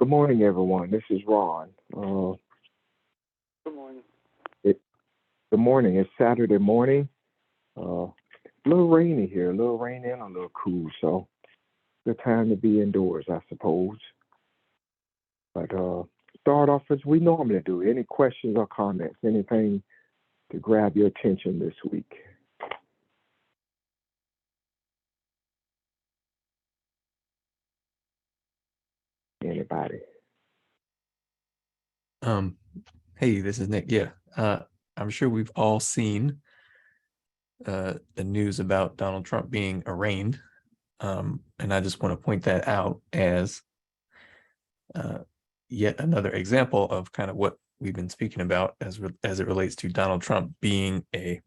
Good morning, everyone. This is Ron. Good morning. It, good morning. It's Saturday morning. A little rainy here, a little rainy and a little cool. So good time to be indoors, I suppose. But start off as we normally do. Any questions or comments? Anything to grab your attention this week? Anybody? Um, hey, this is Nick. Yeah, I'm sure we've all seen the news about Donald Trump being arraigned, and I just want to point that out as uh, yet another example of kind of what we've been speaking about as it relates to Donald Trump being a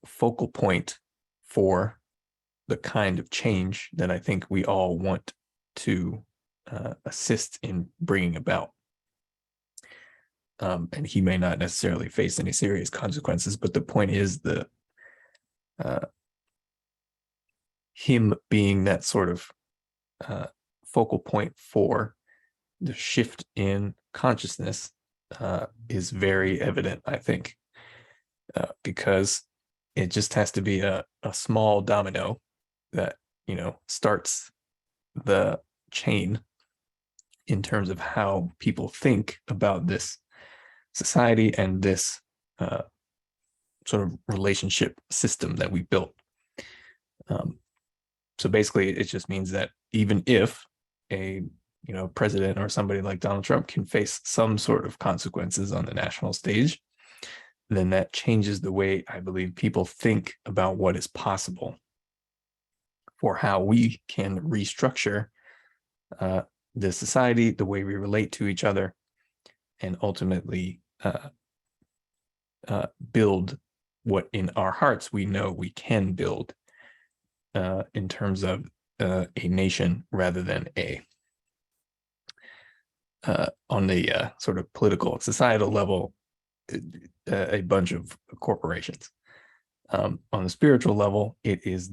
focal point for the kind of change that I think we all want to assist in bringing about. And he may not necessarily face any serious consequences, but the point is uh, him being that sort of focal point for the shift in consciousness is very evident, I think, because it just has to be a small domino that, starts the chain in terms of how people think about this society and this sort of relationship system that we built. So basically, it just means that even if a president or somebody like Donald Trump can face some sort of consequences on the national stage, then that changes the way I believe people think about what is possible for how we can restructure the society, the way we relate to each other, and ultimately build what in our hearts we know we can build in terms of a nation rather than on the sort of political societal level, a bunch of corporations. On the spiritual level, it is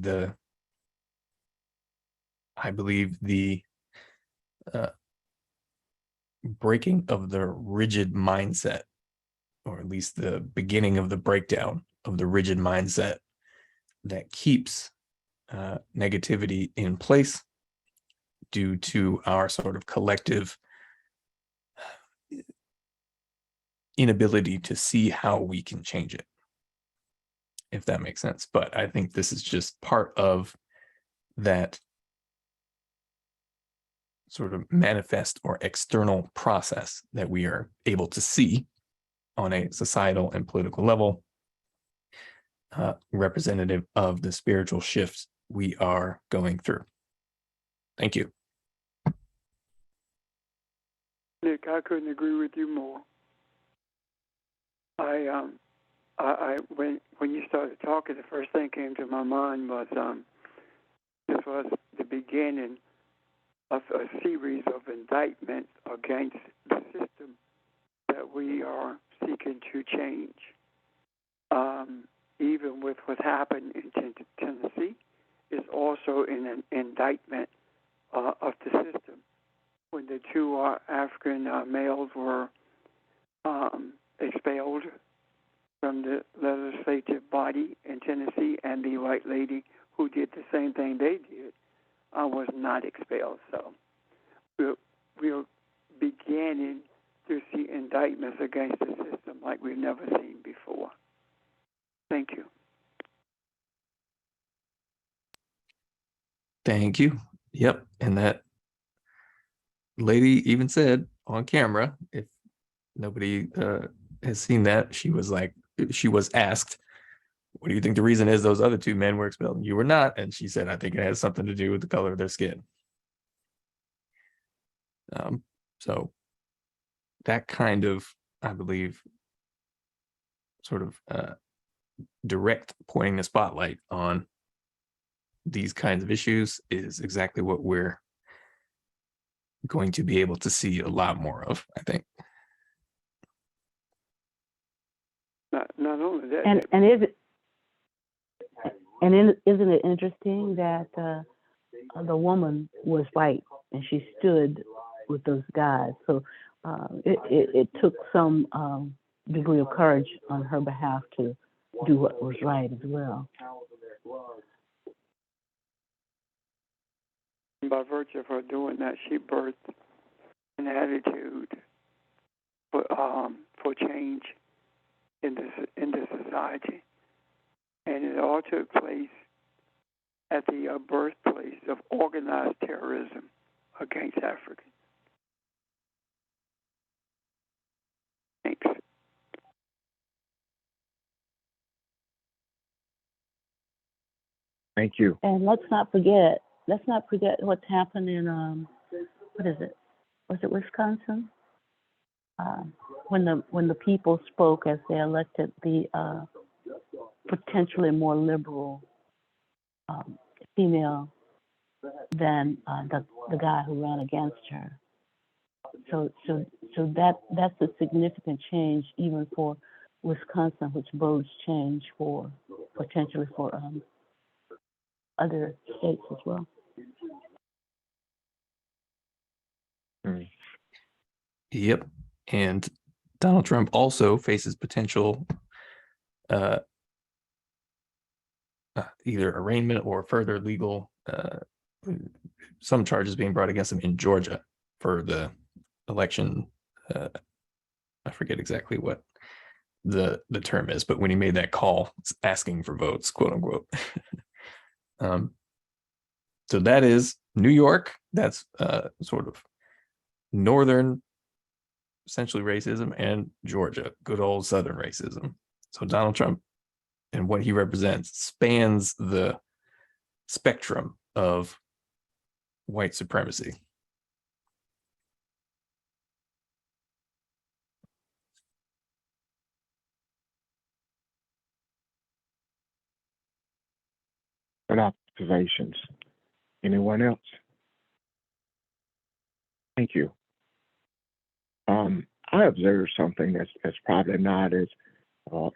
I believe the breaking of the rigid mindset, or at least the beginning of the breakdown of the rigid mindset that keeps negativity in place due to our sort of collective inability to see how we can change it, if that makes sense. But I think this is just part of that sort of manifest or external process that we are able to see on a societal and political level, representative of the spiritual shifts we are going through. Thank you. Nick, I couldn't agree with you more. When you started talking, the first thing came to my mind was this was the beginning of a series of indictments against the system that we are seeking to change. Even with what happened in Tennessee, is also an indictment of the system. When the two African males were expelled from the legislative body in Tennessee, and the white lady who did the same thing they did was not expelled. So we're beginning to see indictments against the system like we've never seen before. Thank you. Thank you. Yep. And that lady even said on camera, if nobody has seen that, she was asked, what do you think the reason is those other two men were expelled and you were not? And she said, I think it has something to do with the color of their skin. So that kind of, I believe, sort of direct pointing the spotlight on these kinds of issues is exactly what we're going to be able to see a lot more of, I think. Not only that, isn't it interesting that the woman was white and she stood with those guys. So it took some degree of courage on her behalf to do what was right as well. And by virtue of her doing that, she birthed an attitude for change in this society, and it all took place at the birthplace of organized terrorism against Africans. Thanks. Thank you. And let's not forget what's happened in what is it? Was it Wisconsin? When the people spoke as they elected the potentially more liberal female than the guy who ran against her. So that's a significant change even for Wisconsin, which bodes change for potentially for other states as well. Yep. And Donald Trump also faces potential either arraignment or further legal some charges being brought against him in Georgia for the election. I forget exactly what the term is, but when he made that call asking for votes, quote unquote. So that is New York. That's sort of northern, essentially racism, and Georgia, good old southern racism. So Donald Trump and what he represents spans the spectrum of white supremacy. Good observations. Anyone else? Thank you. I observed something that's probably not as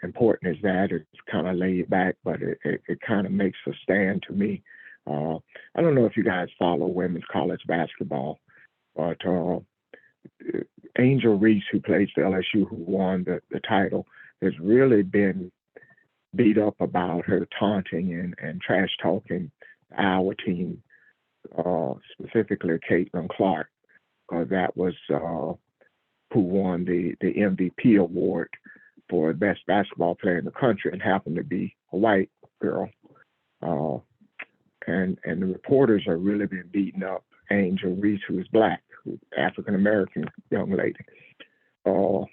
important as that. It's kind of laid back, but it kind of makes a stand to me. I don't know if you guys follow women's college basketball, but Angel Reese, who plays for LSU, who won the title, has really been beat up about her taunting and trash talking our team, specifically Caitlin Clark, because that was who won the MVP award for best basketball player in the country and happened to be a white girl. And the reporters are really been beating up Angel Reese, who is black, African-American young lady. But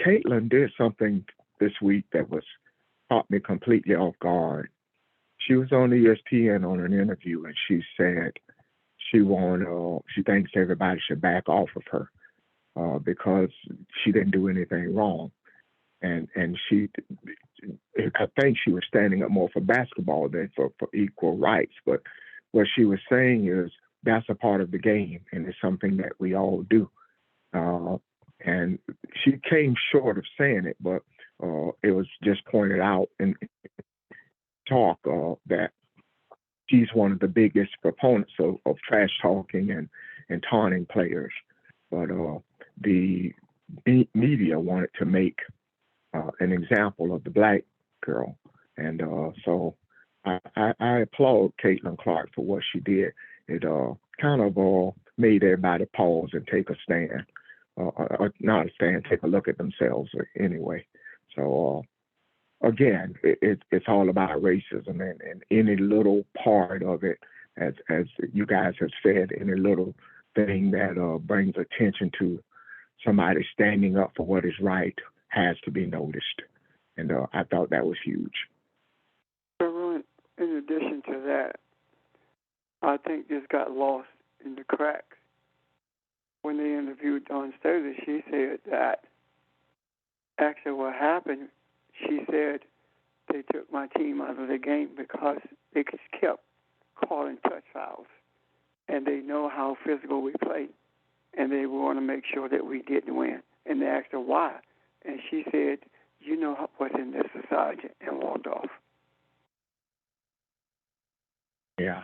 Caitlin did something this week that caught me completely off guard. She was on ESPN on an interview, and she said she thinks everybody should back off of her because she didn't do anything wrong. And I think she was standing up more for basketball than for equal rights. But what she was saying is that's a part of the game, and it's something that we all do. And she came short of saying it, but it was just pointed out in talk that she's one of the biggest proponents of trash talking and taunting players. But the media wanted to make an example of the black girl. And so I applaud Caitlin Clark for what she did. It kind of made everybody pause and take a stand. Not a stand, take a look at themselves anyway. So again, it's all about racism and any little part of it, as you guys have said, any little thing that brings attention to somebody standing up for what is right has to be noticed. And I thought that was huge. In addition to that, I think this got lost in the cracks. When they interviewed Dawn Staley, she said that actually what happened, she said they took my team out of the game because they kept calling touch fouls. And they know how physical we play. And they want to make sure that we didn't win. And they asked her why. And she said, you know what's in this society, and walked off. Yeah.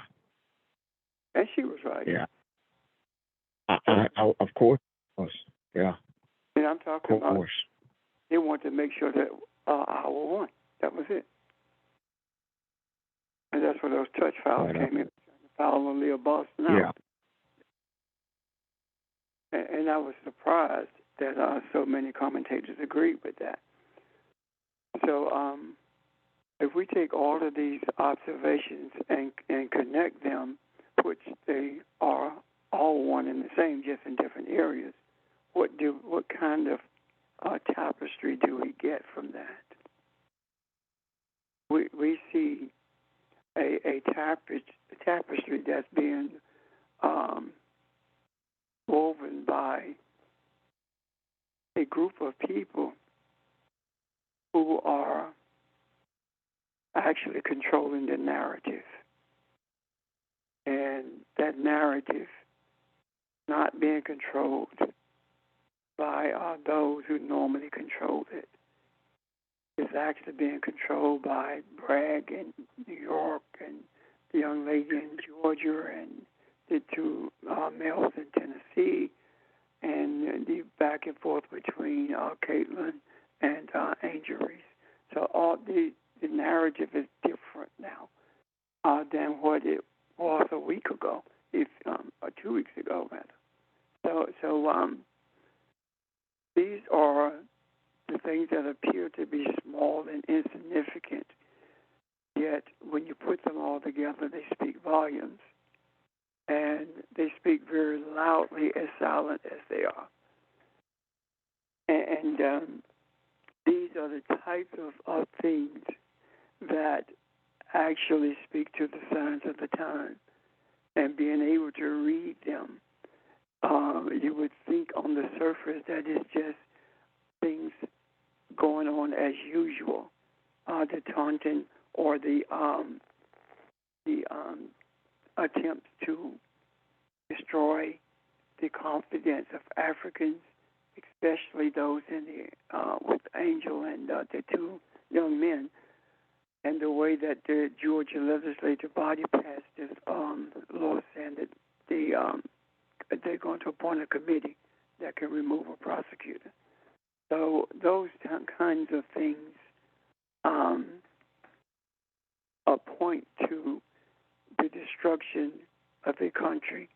And she was right. Yeah. Of course. Yeah. And I'm Of talking about course. they wanted to make sure that Iowa won. That was it. And that's where those touch fouls Right. came in, trying to foul Aaliyah Boston Yeah. out. And I was surprised that so many commentators agreed with that. So if we take all of these observations and connect them, which they are all one and the same, just in different areas, what kind of tapestry do we get from that? We see a tapestry that's being woven by a group of people who are actually controlling the narrative. And that narrative not being controlled by those who normally control it. It's actually being controlled by Bragg in New York and the young lady in Georgia and the two males in Tennessee and the back and forth between Caitlin and Angel Reese. So all the narrative is different now than what it was a week ago, or 2 weeks ago, rather. So these are the things that appear to be small and insignificant, yet when you put them all together, they speak volumes, and they speak very loudly, as silent as they are. And these are the types of things that actually speak to the signs of the time, and being able to read them, you would think on the surface that it's just things going on as usual, the taunting or the attempts to destroy the confidence of Africans, especially those in the with Angel and the two young men, and the way that the Georgia legislative body passed this law saying that they're going to appoint a committee that can remove a prosecutor. So those kinds of things point to the destruction of a country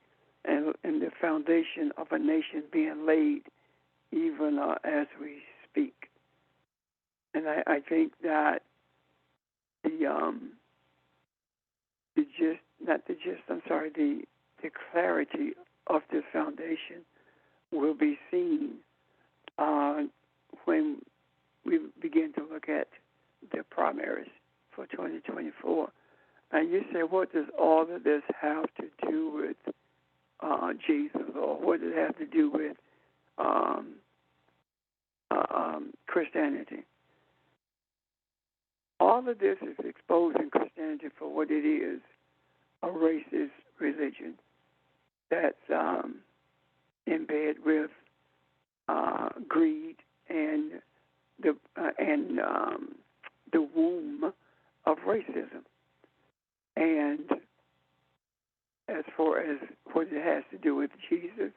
and the foundation of a nation being laid even as we speak. And I think that the clarity of this foundation will be seen when we begin to look at the primaries for 2024. And you say, what does all of this have to do with Jesus, or what does it have to do with Christianity? All of this is exposing Christianity for what it is, a racist religion that's in bed with greed and the womb of racism. And as far as what it has to do with Jesus,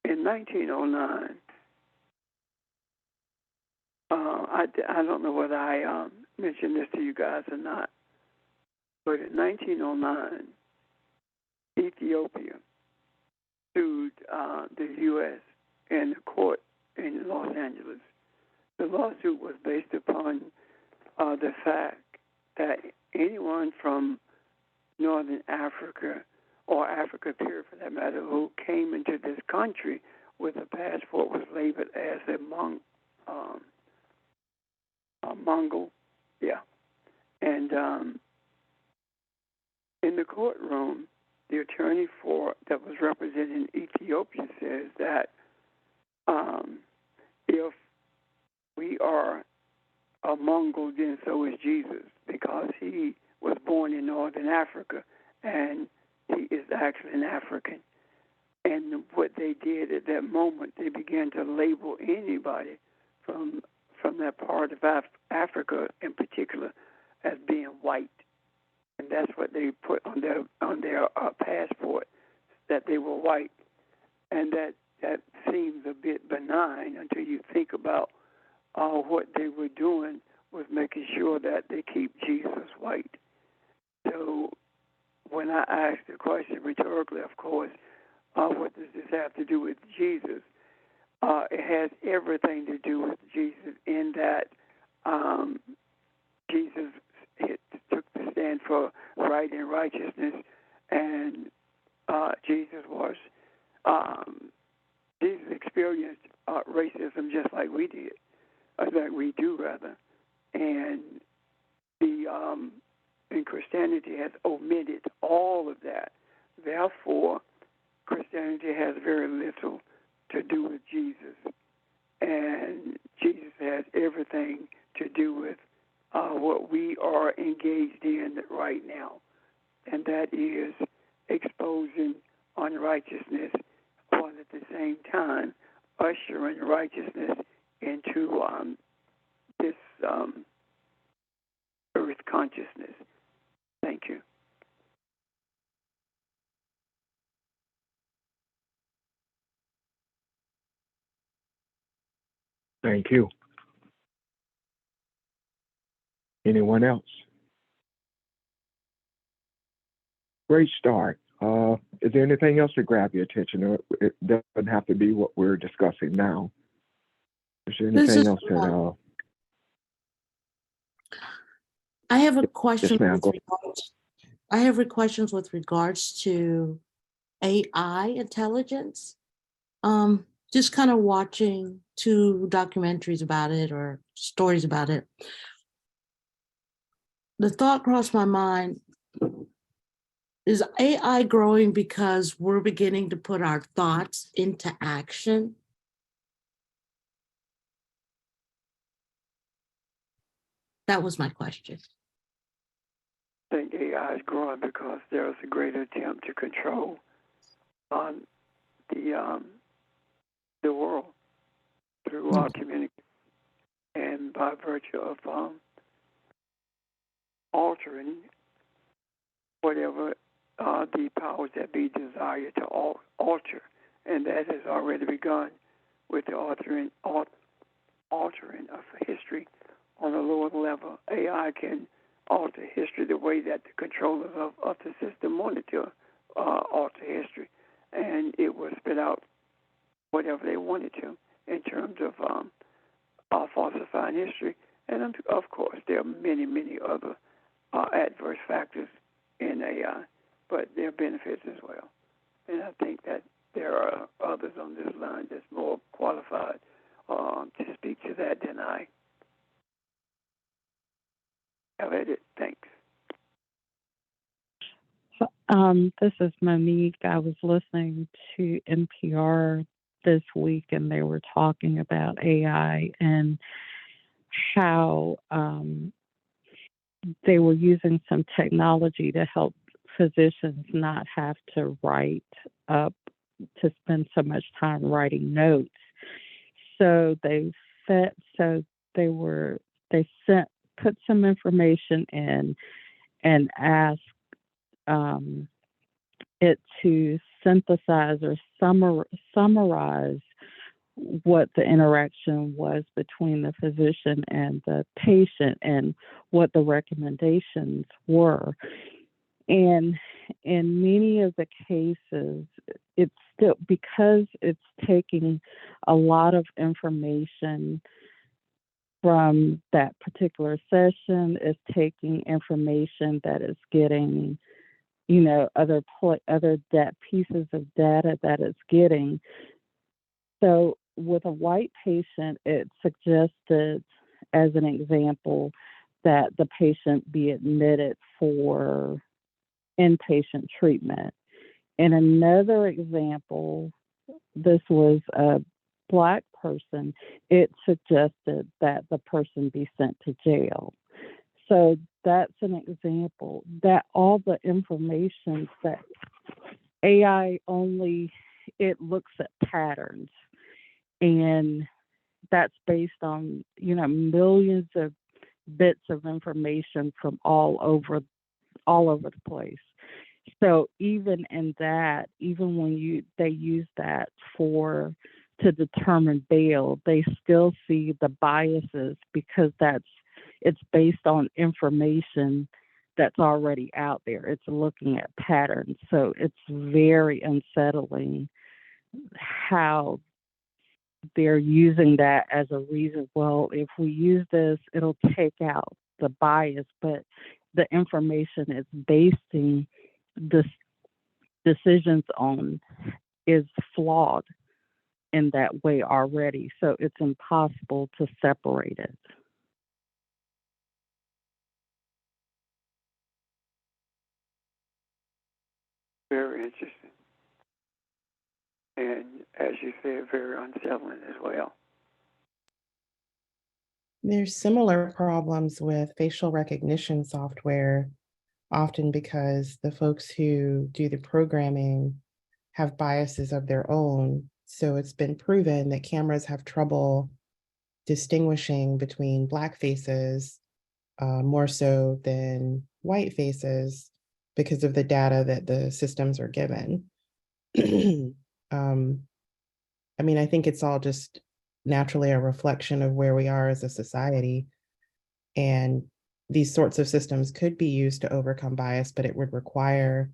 in 1909, I don't know whether I mentioned this to you guys or not, but in 1909, Ethiopia sued the U.S. in a court in Los Angeles. The lawsuit was based upon the fact that anyone from Northern Africa, or Africa period for that matter, who came into this country with a passport was labeled as a Mongol. Yeah. And in the courtroom, the attorney that was representing Ethiopia says that if we are a Mongol, then so is Jesus, because he was born in Northern Africa and he is actually an African. And what they did at that moment, they began to label anybody from that part of Africa in particular as being white. And that's what they put on their passport, that they were white, and that seems a bit benign until you think about what they were doing was making sure that they keep Jesus white. So when I asked the question rhetorically, of course, what does this have to do with Jesus? It has everything to do with Jesus in that Jesus took the stand for right and righteousness, and Jesus experienced racism just like we did, like we do rather, and and Christianity has omitted all of that. Therefore, Christianity has very little to do with Jesus, and Jesus has everything to do with what we are engaged in right now, and that is exposing unrighteousness while at the same time ushering righteousness into this earth consciousness. Thank you. Thank you. Anyone else? Great start. Is there anything else to grab your attention? It doesn't have to be what we're discussing now. Is there anything else that? I have a question. Yes, ma'am. I have questions with regards to AI intelligence. Just kind of watching 2 documentaries about it or stories about it. The thought crossed my mind, is AI growing because we're beginning to put our thoughts into action? That was my question. I think AI is growing because there is a great attempt to control the world through communication, and by virtue of altering whatever the powers that be desire to alter, and that has already begun with the altering of history on a lower level. AI can alter history the way that the controllers of the system wanted to alter history, and it will spit out whatever they wanted to in terms of falsifying history. And of course, there are many, many other adverse factors in AI, but there are benefits as well. And I think that there are others on this line that's more qualified to speak to that than I. I've had it. Thanks. This is Monique. I was listening to NPR this week, and they were talking about AI and how they were using some technology to help physicians not have to spend so much time writing notes. So put some information in and asked it to synthesize or summarize what the interaction was between the physician and the patient and what the recommendations were. And in many of the cases, it's still, because it's taking a lot of information from that particular session, it's taking information that is getting, other pieces of data that it's getting. So with a white patient, it suggested, as an example, that the patient be admitted for inpatient treatment. In another example, this was a Black person, it suggested that the person be sent to jail. So that's an example that all the information that AI it looks at patterns, and that's based on, millions of bits of information from all all over the place. So even in that, even when they use that to determine bail, they still see the biases because it's based on information that's already out there. It's looking at patterns. So it's very unsettling how they're using that as a reason. Well, if we use this, it'll take out the bias, but the information it's basing this decisions on is flawed in that way already. So it's impossible to separate it. Very interesting. And as you said, very unsettling as well. There's similar problems with facial recognition software, often because the folks who do the programming have biases of their own. So it's been proven that cameras have trouble distinguishing between Black faces more so than white faces because of the data that the systems are given. I mean, I think it's all just naturally a reflection of where we are as a society. And these sorts of systems could be used to overcome bias, but it would require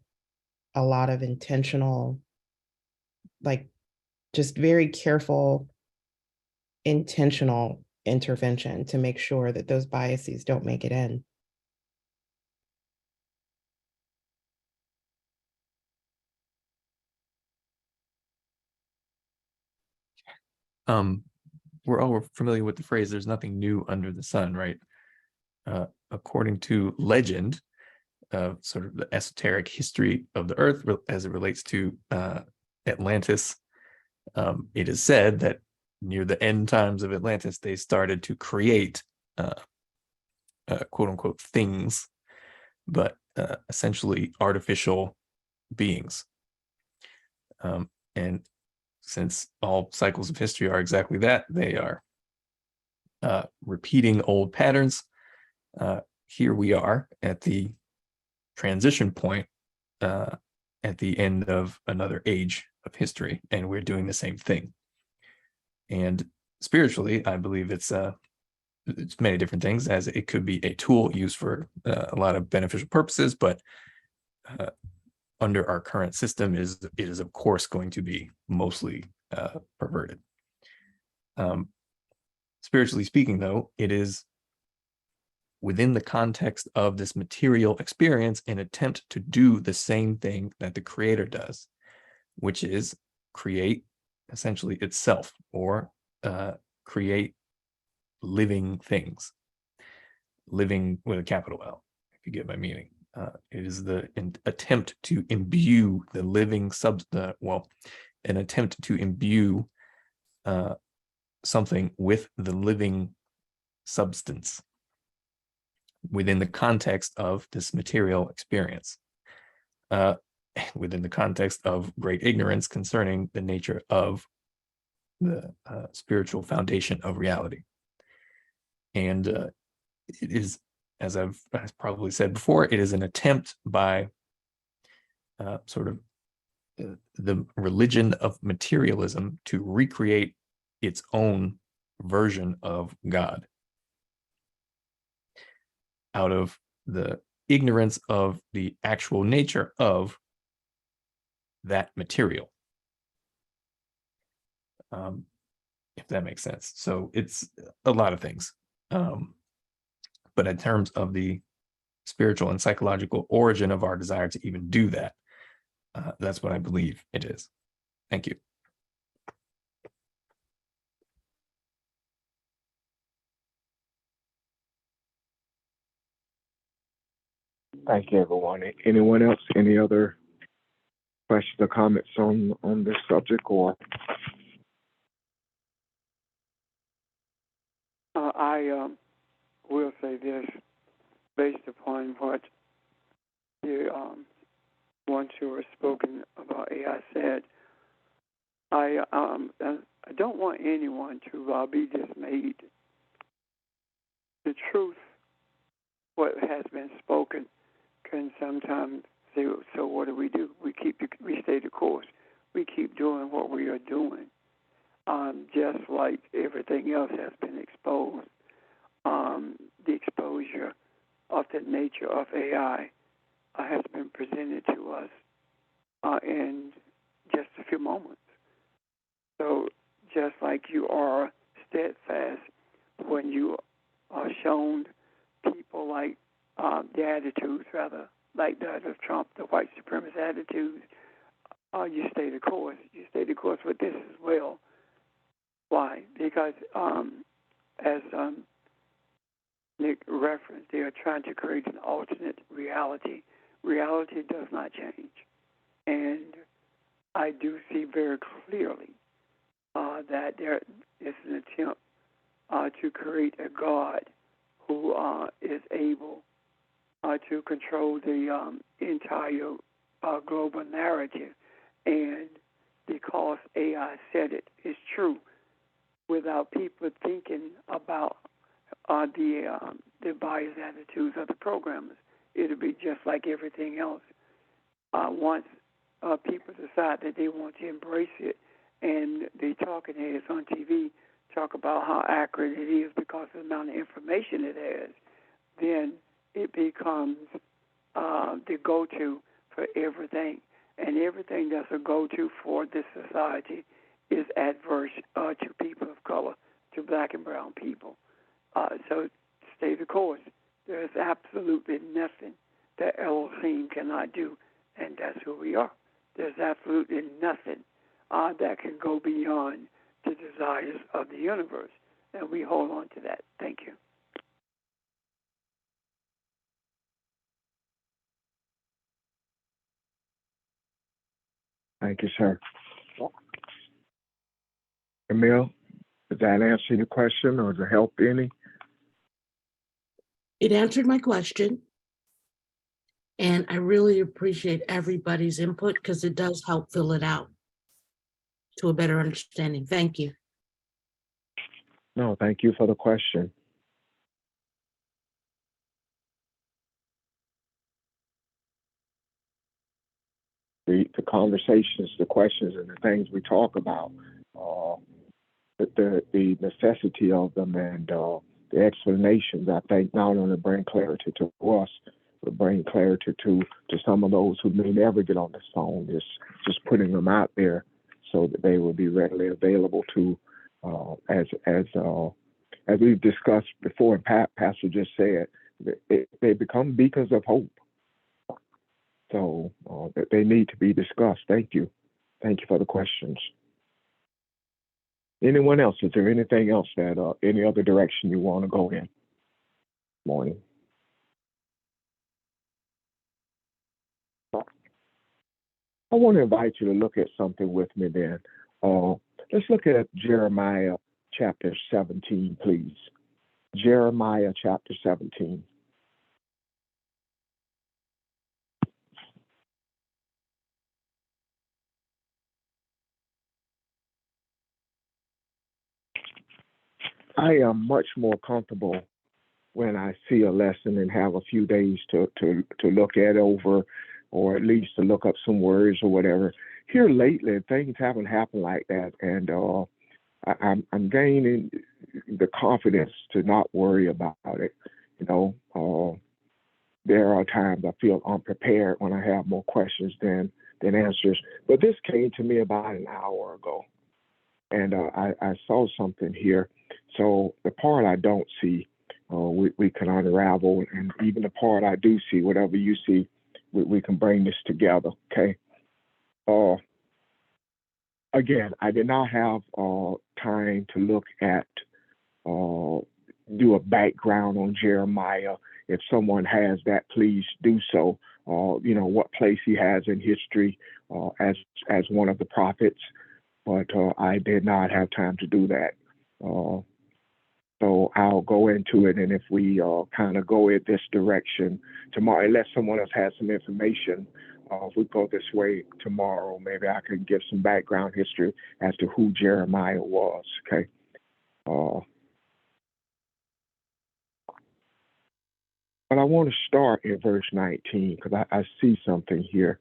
a lot of intentional, like just very careful, intentional intervention to make sure that those biases don't make it in. We're all familiar with the phrase, there's nothing new under the sun, right? According to legend, sort of the esoteric history of the earth as it relates to Atlantis, it is said that near the end times of Atlantis, they started to create quote unquote things, but essentially artificial beings. And since all cycles of history are exactly that, they are repeating old patterns. Here we are at the transition point at the end of another age of history, and we're doing the same thing. And spiritually, I believe it's many different things, as it could be a tool used for a lot of beneficial purposes, but under our current system it is of course going to be mostly perverted. Spiritually speaking, though, it is within the context of this material experience an attempt to do the same thing that the Creator does, which is create essentially itself, or create living things, living with a capital L, if you get my meaning. It is the attempt to imbue the living an attempt to imbue something with the living substance within the context of this material experience, within the context of great ignorance concerning the nature of the spiritual foundation of reality. And it is, as I've probably said before, it is an attempt by sort of the religion of materialism to recreate its own version of God out of the ignorance of the actual nature of that material. If that makes sense. So it's a lot of things. But in terms of the spiritual and psychological origin of our desire to even do that, that's what I believe it is. Thank you. Thank you, everyone. Anyone else? Any other questions or comments on this subject? Or I will say this, based upon what the ones who have spoken about AI said. I don't want anyone to be dismayed. The truth, what has been spoken, can and sometimes say, so what do? We stay the course. We keep doing what we are doing, just like everything else has been exposed. The exposure of the nature of AI has been presented to us in just a few moments. So just like you are steadfast when you are shown people like the attitudes, rather, like that of Trump, the white supremacist attitudes, you stay the course. You stay the course with this as well. Why? Because as Nick referenced, they are trying to create an alternate reality. Reality does not change. And I do see very clearly that there is an attempt to create a God who is able to control the entire global narrative. And because AI said it is true, without people thinking about the biased attitudes of the programmers, it'll be just like everything else. Once people decide that they want to embrace it, and the talking heads on TV talk about how accurate it is because of the amount of information it has, then it becomes the go-to for everything. And everything that's a go-to for this society is adverse to people of color, to black and brown people. So stay the course. There's absolutely nothing that Elohim cannot do, and that's who we are. There's absolutely nothing that can go beyond the desires of the universe, and we hold on to that. Thank you. Thank you, sir. Emil, did that answer your question or does it help any? It answered my question. And I really appreciate everybody's input because it does help fill it out to a better understanding. Thank you. No, thank you for the question. The conversations, the questions, and the things we talk about, the necessity of them and the explanations, I think, not only bring clarity to us, but bring clarity to some of those who may never get on this phone. Just putting them out there so that they will be readily available to, as we've discussed before, and Pastor just said, they become beacons of hope. So they need to be discussed. Thank you. Thank you for the questions. Anyone else? Is there anything else that, any other direction you want to go in? Morning. I want to invite you to look at something with me then. Let's look at Jeremiah chapter 17, please. Jeremiah chapter 17. I am much more comfortable when I see a lesson and have a few days to look at over, or at least to look up some words or whatever. Here lately, things haven't happened like that, and I'm gaining the confidence to not worry about it. You know, there are times I feel unprepared when I have more questions than answers. But this came to me about an hour ago, and I saw something here. So the part I don't see, we can unravel, and even the part I do see, whatever you see, we can bring this together, okay? Again, I did not have time to look at, do a background on Jeremiah. If someone has that, please do so. You know, what place he has in history as one of the prophets, but I did not have time to do that. So I'll go into it, and if we kind of go in this direction tomorrow, unless someone else has some information, if we go this way tomorrow, maybe I could give some background history as to who Jeremiah was, okay? But I want to start at verse 19 because I see something here.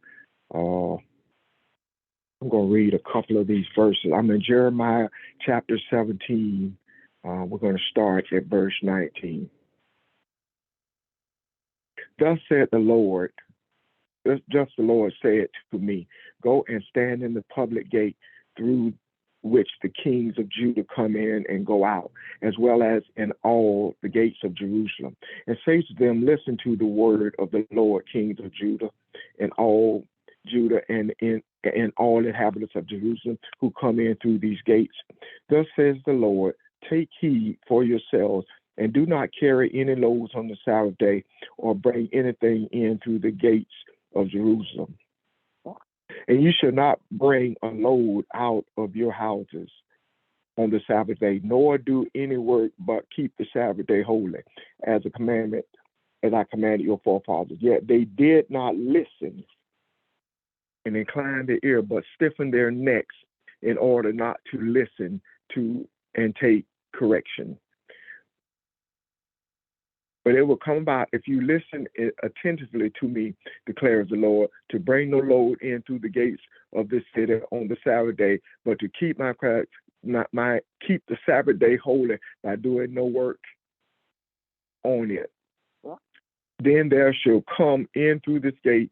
I'm going to read a couple of these verses. I'm in Jeremiah chapter 17. We're going to start at verse 19. Thus said the Lord, just the Lord said to me, go and stand in the public gate through which the kings of Judah come in and go out, as well as in all the gates of Jerusalem. And say to them, listen to the word of the Lord, kings of Judah, and all Judah and all inhabitants of Jerusalem who come in through these gates. Thus says the Lord, take heed for yourselves, and do not carry any loads on the Sabbath day, or bring anything in through the gates of Jerusalem. And you shall not bring a load out of your houses on the Sabbath day, nor do any work, but keep the Sabbath day holy, as a commandment, as I commanded your forefathers. Yet they did not listen and incline their ear, but stiffen their necks in order not to listen to and take correction. But it will come about if you listen attentively to me, declares the Lord, to bring no load in through the gates of this city on the Sabbath day, but to keep keep the Sabbath day holy by doing no work on it. Then there shall come in through this gate,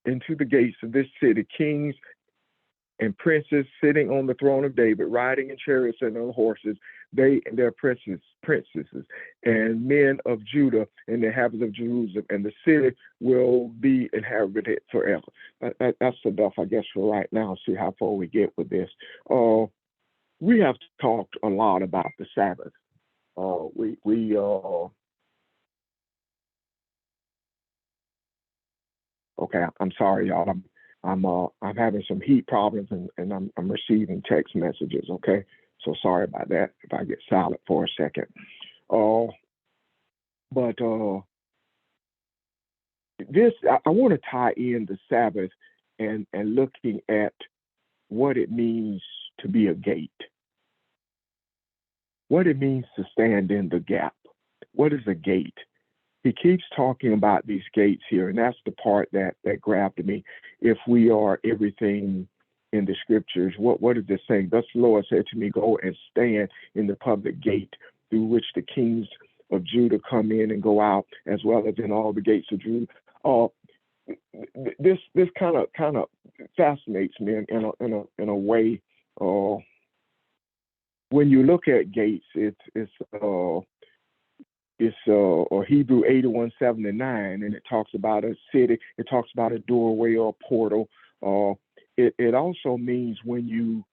into the gates of this city, kings and princes sitting on the throne of David, riding in chariots and on horses, they and their princesses, and men of Judah and the inhabitants of Jerusalem, and the city will be inhabited forever. That's enough, I guess, for right now. See how far we get with this. We have talked a lot about the Sabbath. Okay, I'm sorry, y'all. I'm having some heat problems, and I'm receiving text messages. Okay, so sorry about that if I get silent for a second. This I want to tie in the Sabbath and looking at what it means to be a gate, what it means to stand in the gap. What is a gate? He keeps talking about these gates here, and that's the part that grabbed me. If we are everything in the scriptures, what is this saying? Thus the Lord said to me, go and stand in the public gate through which the kings of Judah come in and go out, as well as in all the gates of Judah. This kind of fascinates me in a way. When you look at gates, it's Hebrew 81:7-9, and it talks about a city. It talks about a doorway or a portal. It also means when you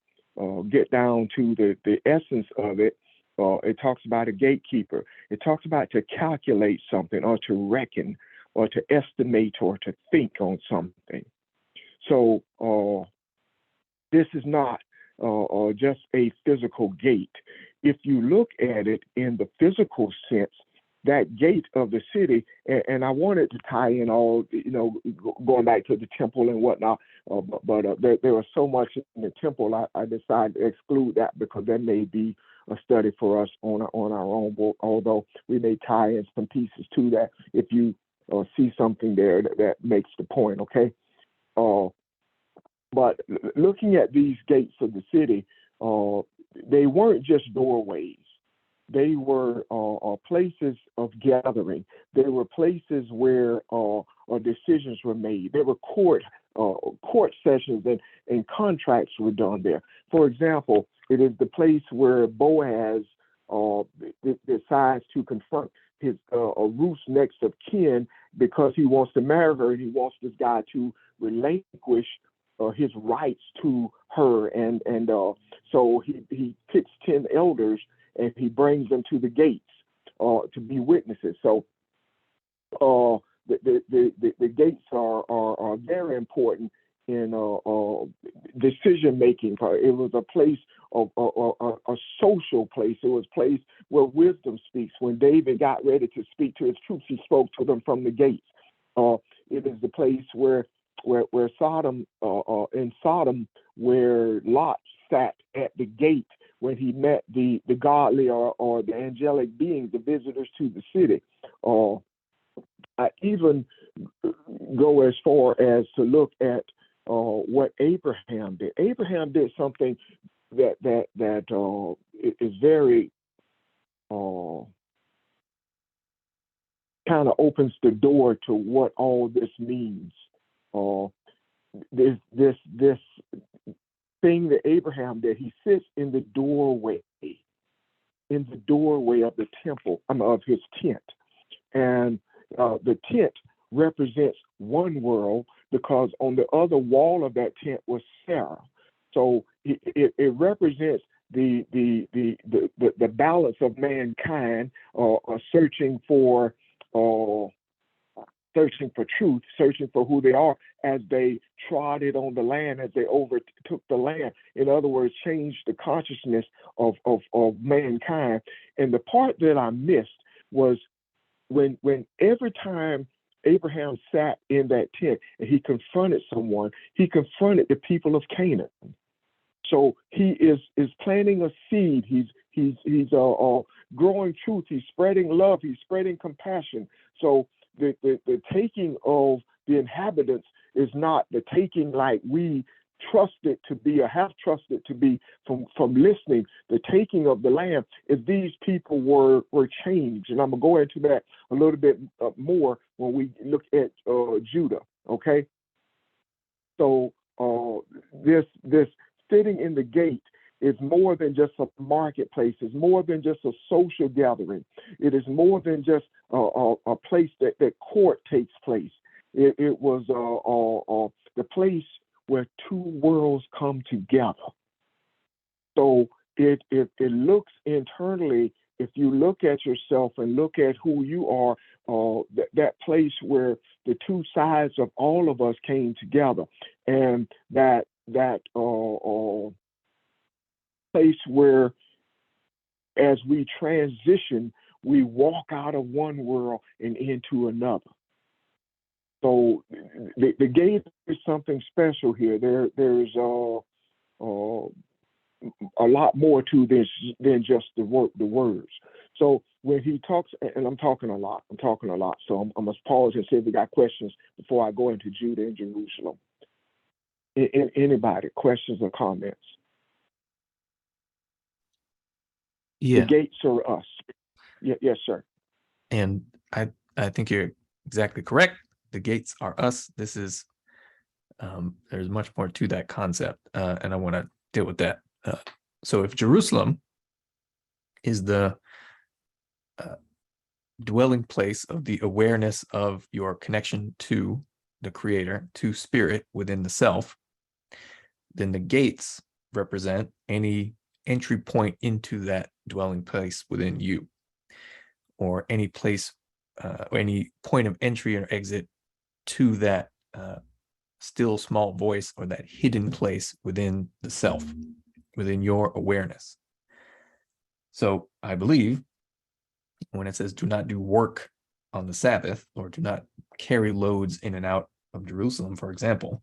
get down to the essence of it, it talks about a gatekeeper. It talks about to calculate something or to reckon or to estimate or to think on something. So this is not just a physical gate. If you look at it in the physical sense, that gate of the city, and I wanted to tie in all, going back to the temple and whatnot, but there was so much in the temple, I decided to exclude that because that may be a study for us on our own, although we may tie in some pieces to that if you see something there that makes the point, okay? But looking at these gates of the city, they weren't just doorways. They were places of gathering. They were places where decisions were made. There were court sessions and contracts were done there. For example, it is the place where Boaz decides to confront his Ruth's next of kin because he wants to marry her and he wants this guy to relinquish his rights to her, and so he picks 10 elders and he brings them to the gates to be witnesses. So the gates are very important in decision making. It was a place of a social place. It was a place where wisdom speaks. When David got ready to speak to his troops, he spoke to them from the gates. It is the place where Sodom, in Sodom, where Lot sat at the gate when he met the godly or the angelic beings, the visitors to the city. I even go as far as to look at what Abraham did. Abraham did something that is very kind of opens the door to what all this means. This thing that Abraham did. He sits in the doorway of the temple, of his tent, and the tent represents one world because on the other wall of that tent was Sarah. So it represents the balance of mankind searching for truth, searching for who they are as they trotted on the land, as they overtook the land. In other words, changed the consciousness of mankind. And the part that I missed was when every time Abraham sat in that tent and he confronted someone, he confronted the people of Canaan. So he is planting a seed. He's growing truth. He's spreading love. He's spreading compassion. So the taking of the inhabitants is not the taking like we trust it to be or have trusted to be from listening. The taking of the land is these people were changed. And I'm going to go into that a little bit more when we look at Judah, okay? So this sitting in the gate is more than just a marketplace. It's more than just a social gathering. It is more than just a place that court takes place. It was the place where two worlds come together. So it looks internally, if you look at yourself and look at who you are, that place where the two sides of all of us came together, and that place where as we transition, we walk out of one world and into another. So the gate is something special here. There's a lot more to this than just the words. So when he talks, and I'm talking a lot, so I must pause and see if we got questions before I go into Judah and Jerusalem. Anybody, questions or comments? Yeah. The gates are us. Yes, sir. And I think you're exactly correct. The gates are us. This is, there's much more to that concept, and I want to deal with that. So if Jerusalem is the dwelling place of the awareness of your connection to the Creator, to spirit within the self, then the gates represent any entry point into that dwelling place within you, or any place, or any point of entry or exit to that still small voice or that hidden place within the self, within your awareness. So I believe when it says do not do work on the Sabbath, or do not carry loads in and out of Jerusalem, for example,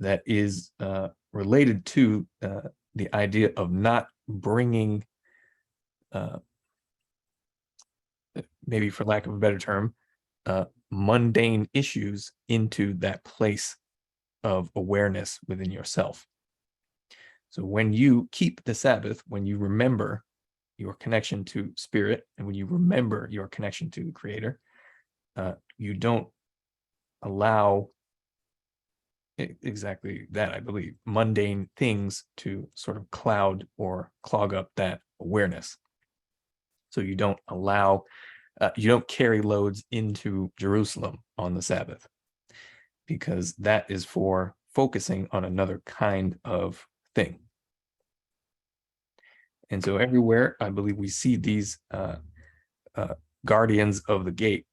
that is related to the idea of not bringing, maybe for lack of a better term, mundane issues into that place of awareness within yourself. So when you keep the Sabbath, when you remember your connection to spirit, and when you remember your connection to the Creator, you don't allow exactly that, I believe, mundane things to sort of cloud or clog up that awareness. So you don't allow, you don't carry loads into Jerusalem on the Sabbath, because that is for focusing on another kind of thing. And so everywhere, I believe we see these guardians of the gate.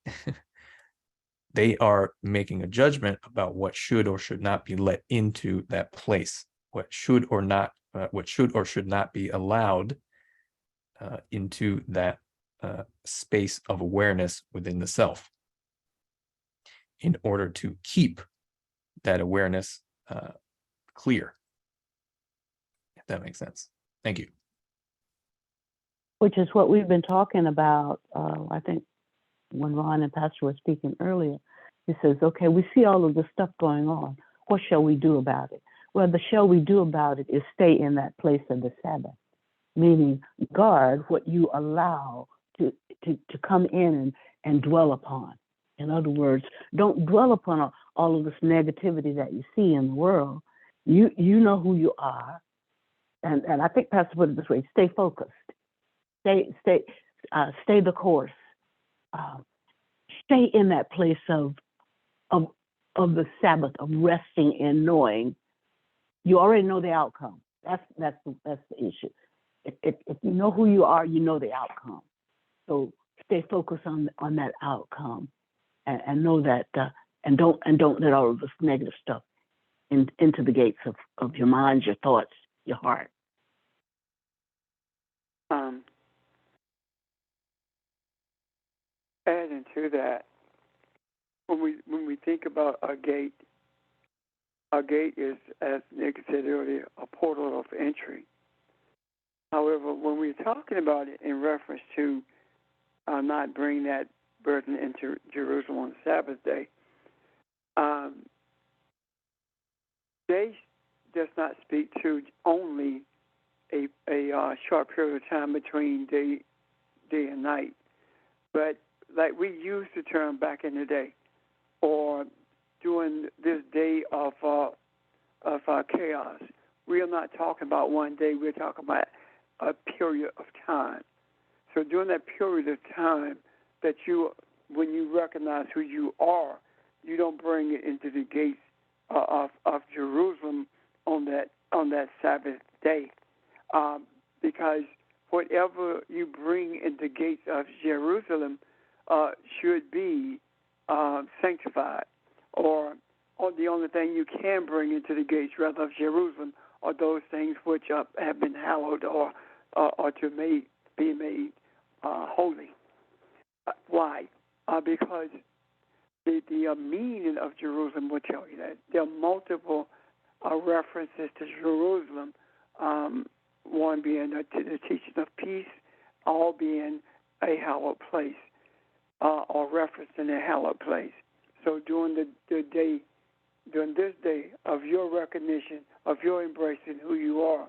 They are making a judgment about what should or should not be let into that place, what should or should not be allowed into that space of awareness within the self, in order to keep that awareness clear, if that makes sense. Thank you. Which is what we've been talking about, I think, when Ron and Pastor were speaking earlier. He says, okay, we see all of this stuff going on. What shall we do about it? Well, the shall we do about it is stay in that place of the Sabbath, meaning guard what you allow to come in and dwell upon. In other words, don't dwell upon all of this negativity that you see in the world. You know who you are. And I think Pastor put it this way, stay focused. Stay the course. Stay in that place of the Sabbath, of resting and knowing. You already know the outcome. That's the issue. If you know who you are, you know the outcome. So stay focused on that outcome, and know that, and don't let all of this negative stuff into the gates of your mind, your thoughts, your heart. Adding to that, when we think about a gate is, as Nick said earlier, a portal of entry. However, when we're talking about it in reference to not bringing that burden into Jerusalem on the Sabbath day, day does not speak to only a short period of time between day and night, but like we used the term back in the day, or during this day of chaos. We are not talking about one day. We're talking about a period of time. So during that period of time, that when you recognize who you are, you don't bring it into the gates of Jerusalem on that Sabbath day, because whatever you bring in the gates of Jerusalem should be sanctified, or the only thing you can bring into the gates rather of Jerusalem are those things which have been hallowed or to be made holy. Why? Because the meaning of Jerusalem will tell you that. There are multiple references to Jerusalem, one being the teaching of peace, all being a hallowed place, or referenced in a hallowed place. So during this day of your recognition, of your embracing who you are,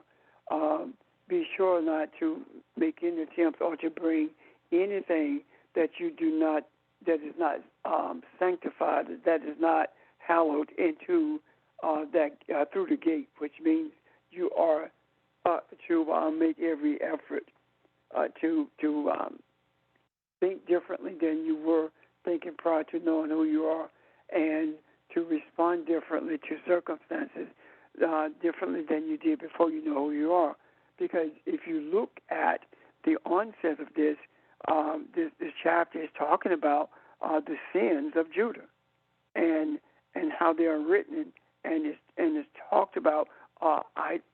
be sure not to make any attempts or to bring anything that is not sanctified, that is not hallowed into that through the gate, which means you are to make every effort to think differently than you were thinking prior to knowing who you are, and to respond differently to circumstances differently than you did before you know who you are. Because if you look at the onset of this chapter is talking about the sins of Judah and how they are written, and it's talked about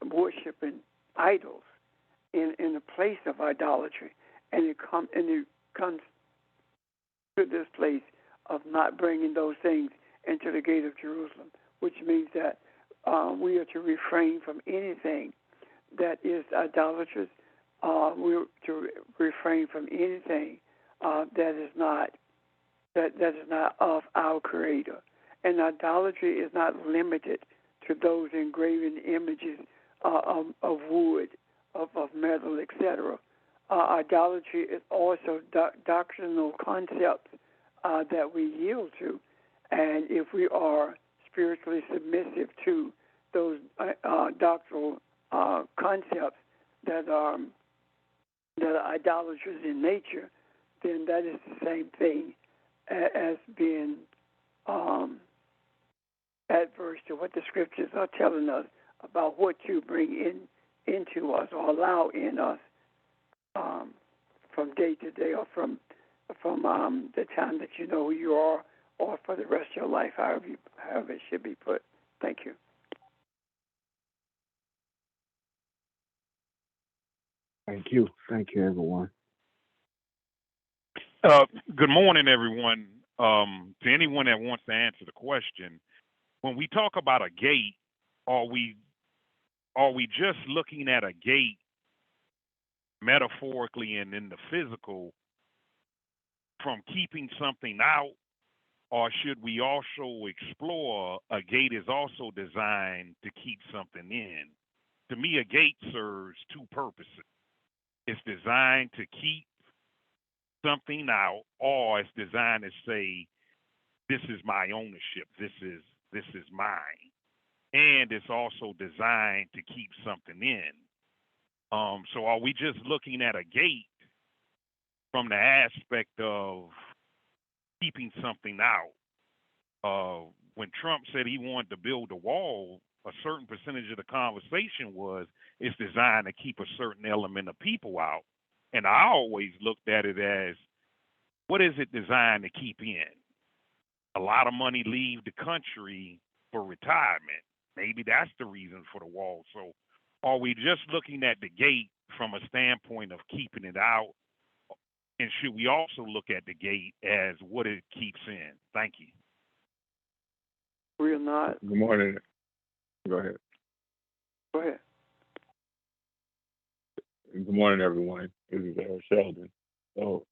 worshiping idols in the place of idolatry, and it comes to this place of not bringing those things into the gate of Jerusalem, which means that we are to refrain from anything that is idolatrous. We are to refrain from anything that is not of our Creator. And idolatry is not limited to those engraven images of wood, of metal, etc. Idolatry is also doctrinal concepts that we yield to, and if we are spiritually submissive to those doctrinal concepts that are idolatrous in nature, then that is the same thing as being adverse to what the scriptures are telling us about what you bring into us or allow in us from day to day, or from the time that you know who you are, or for the rest of your life, however it should be put. Thank you. Thank you. Thank you, everyone. Good morning, everyone. To anyone that wants to answer the question, when we talk about a gate, are we just looking at a gate metaphorically and in the physical, from keeping something out, or should we also explore a gate is also designed to keep something in? To me, a gate serves two purposes. It's designed to keep something out, or it's designed to say, this is my ownership, this is mine. And it's also designed to keep something in. So are we just looking at a gate from the aspect of keeping something out? When Trump said he wanted to build a wall, a certain percentage of the conversation was it's designed to keep a certain element of people out. And I always looked at it as, what is it designed to keep in? A lot of money leave the country for retirement. Maybe that's the reason for the wall. So are we just looking at the gate from a standpoint of keeping it out? And should we also look at the gate as what it keeps in? Thank you. We're not. Good morning. Go ahead. Go ahead. Good morning, everyone. This is Sheldon. So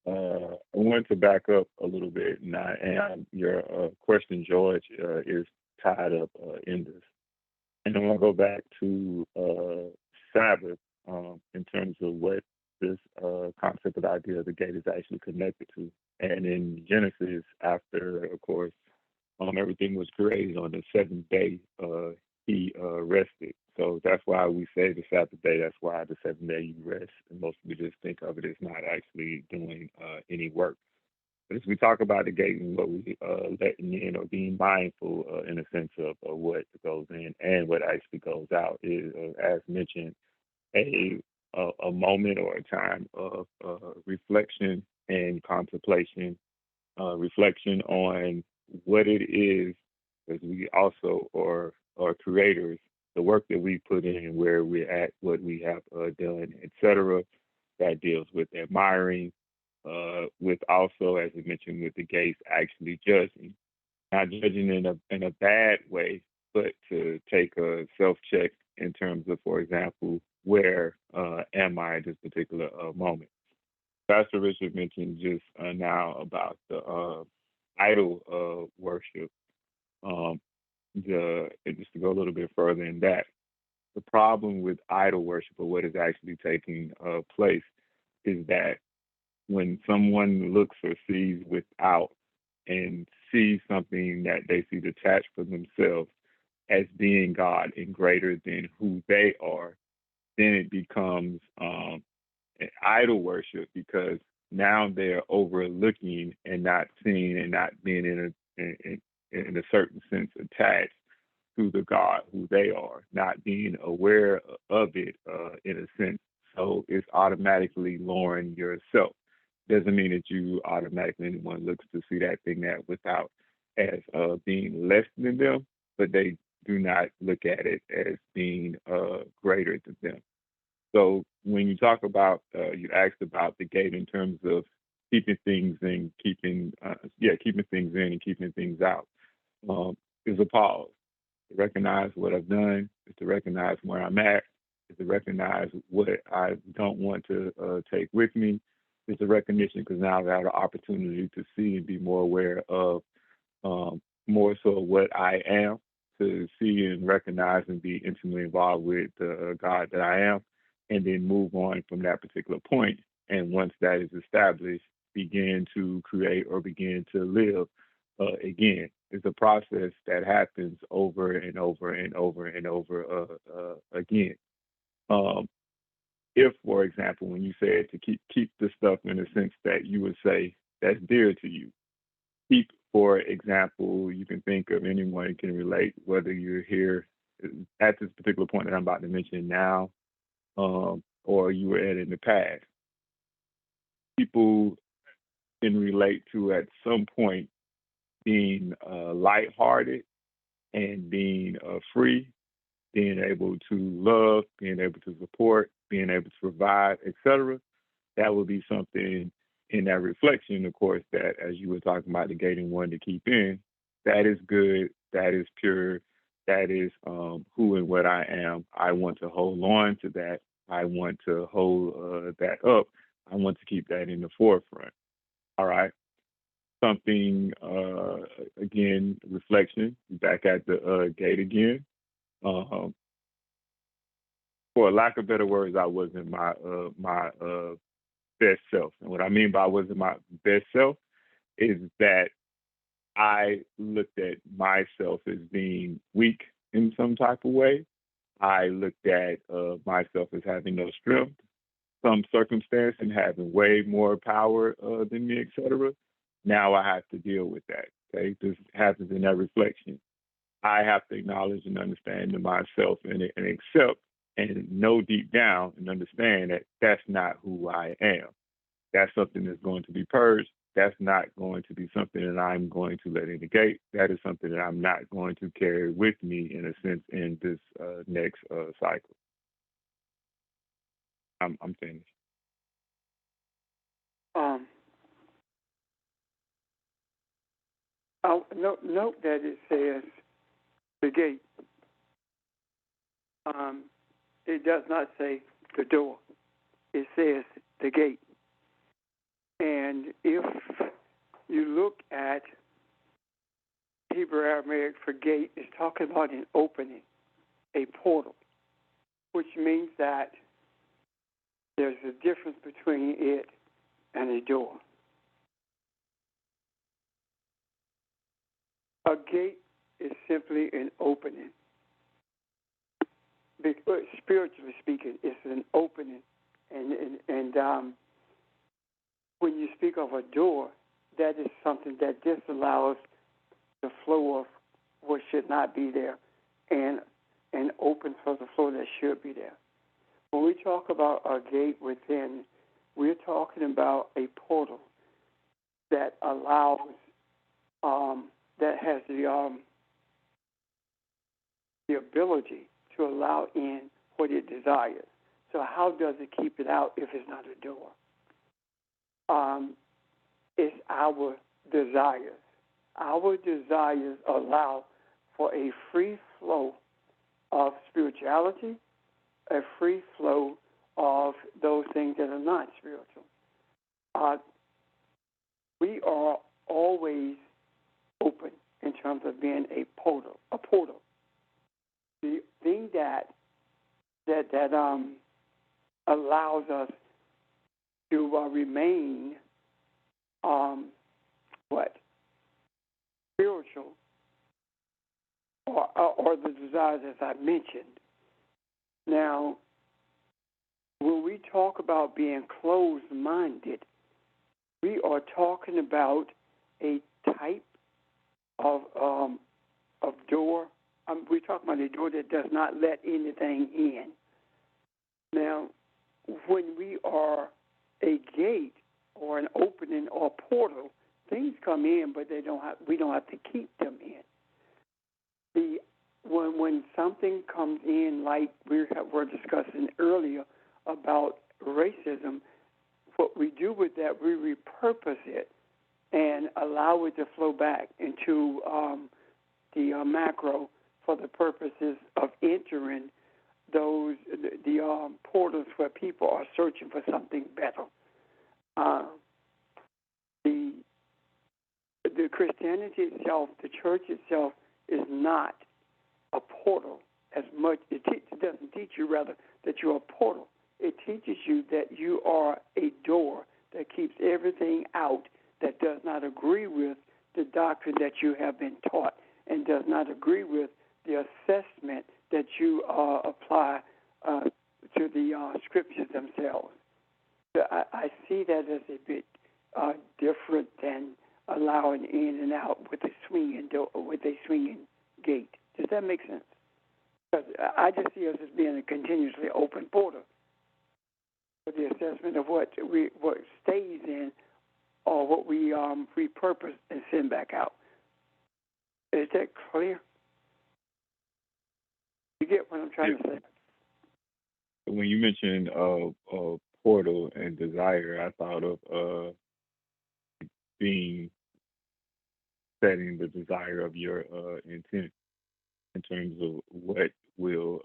I wanted to back up a little bit, and your question, George, is tied up in this. And I want to go back to Sabbath in terms of what this concept of the idea of the gate is actually connected to. And in Genesis, after, of course, everything was created on the seventh day, he rested. So that's why we say the Sabbath day. That's why the seventh day you rest. And most people just think of it as not actually doing any work. But as we talk about the gate and what we letting in or being mindful in a sense of what goes in and what actually goes out is, as mentioned, a moment or a time of reflection and contemplation, reflection on what it is, as we also are creators, the work that we put in, where we're at, what we have done, etc. That deals with admiring, with also, as I mentioned, with the gates actually judging, not judging in a bad way, but to take a self-check in terms of, for example, where am I at this particular moment? Pastor Richard mentioned just now about the idol worship. Just to go a little bit further in that, the problem with idol worship, or what is actually taking place, is that when someone looks or sees without and sees something that they see detached from themselves as being God and greater than who they are, then it becomes an idol worship, because now they're overlooking and not seeing and not being in a certain sense attached to the God who they are, not being aware of it in a sense. So it's automatically lowering yourself. Doesn't mean that you automatically, anyone looks to see that thing that without as being less than them, but they do not look at it as being greater than them. So when you talk about, you asked about the gate in terms of keeping things in, keeping things in and keeping things out, is a pause. To recognize what I've done, is to recognize where I'm at, is to recognize what I don't want to take with me, is a recognition, because now I've had an opportunity to see and be more aware of more so what I am, to see and recognize and be intimately involved with the God that I am, and then move on from that particular point. And once that is established, begin to create or begin to live again. It's a process that happens over and over and over and over again. If, for example, when you said to keep the stuff in a sense that you would say that's dear to you, keep, for example, you can think of anyone who can relate, whether you're here at this particular point that I'm about to mention now, or you were at in the past. People can relate to at some point being lighthearted and being free, being able to love, being able to support, being able to provide, etc. That would be something in that reflection, of course, that as you were talking about the gating one to keep in, that is good, that is pure, that is who and what I am. I want to hold on to that. I want to hold that up. I want to keep that in the forefront. All right. Something again, reflection. Back at the gate again. Um, for lack of better words, I wasn't my best self. And what I mean by wasn't my best self is that I looked at myself as being weak in some type of way. I looked at myself as having no strength, some circumstance, and having way more power than me, etc. Now I have to deal with that. Okay, this happens in that reflection. I have to acknowledge and understand to myself and accept and know deep down and understand that that's not who I am. That's something that's going to be purged. That's not going to be something that I'm going to let in the gate. That is something that I'm not going to carry with me, in a sense, in this next cycle. I'm finished. I'll note that it says the gate. It does not say the door. It says the gate. And if you look at Hebrew Aramaic for gate, it's talking about an opening, a portal, which means that there's a difference between it and a door. A gate is simply an opening. Spiritually speaking, it's an opening. And when you speak of a door, that is something that disallows the flow of what should not be there and open for the flow that should be there. When we talk about a gate within, we're talking about a portal that allows, that has the ability to allow in what it desires. So how does it keep it out if it's not a door? It's our desires. Our desires allow for a free flow of spirituality, a free flow of those things that are not spiritual. We are always open in terms of being a portal. The thing that allows us to remain spiritual, or the desires as I mentioned. Now, when we talk about being closed-minded, we are talking about a type of door. We're talking about a door that does not let anything in. Now, when we are a gate or an opening or portal, things come in, but we don't have to keep them in. When something comes in, like we were discussing earlier about racism, what we do with that, we repurpose it and allow it to flow back into the macro for the purposes of entering the portals where people are searching for something better. The Christianity itself, the church itself, is not a portal as much. It doesn't teach you, rather, that you're a portal. It teaches you that you are a door that keeps everything out that does not agree with the doctrine that you have been taught and does not agree with the assessment that you apply to the scriptures themselves. So I see that as a bit different than allowing in and out with a swinging gate. Does that make sense? Because I just see us as being a continuously open portal for the assessment of what stays in or what we repurpose and send back out. Is that clear? You get what I'm trying to say? When you mentioned portal and desire, I thought of setting the desire of your intent in terms of what will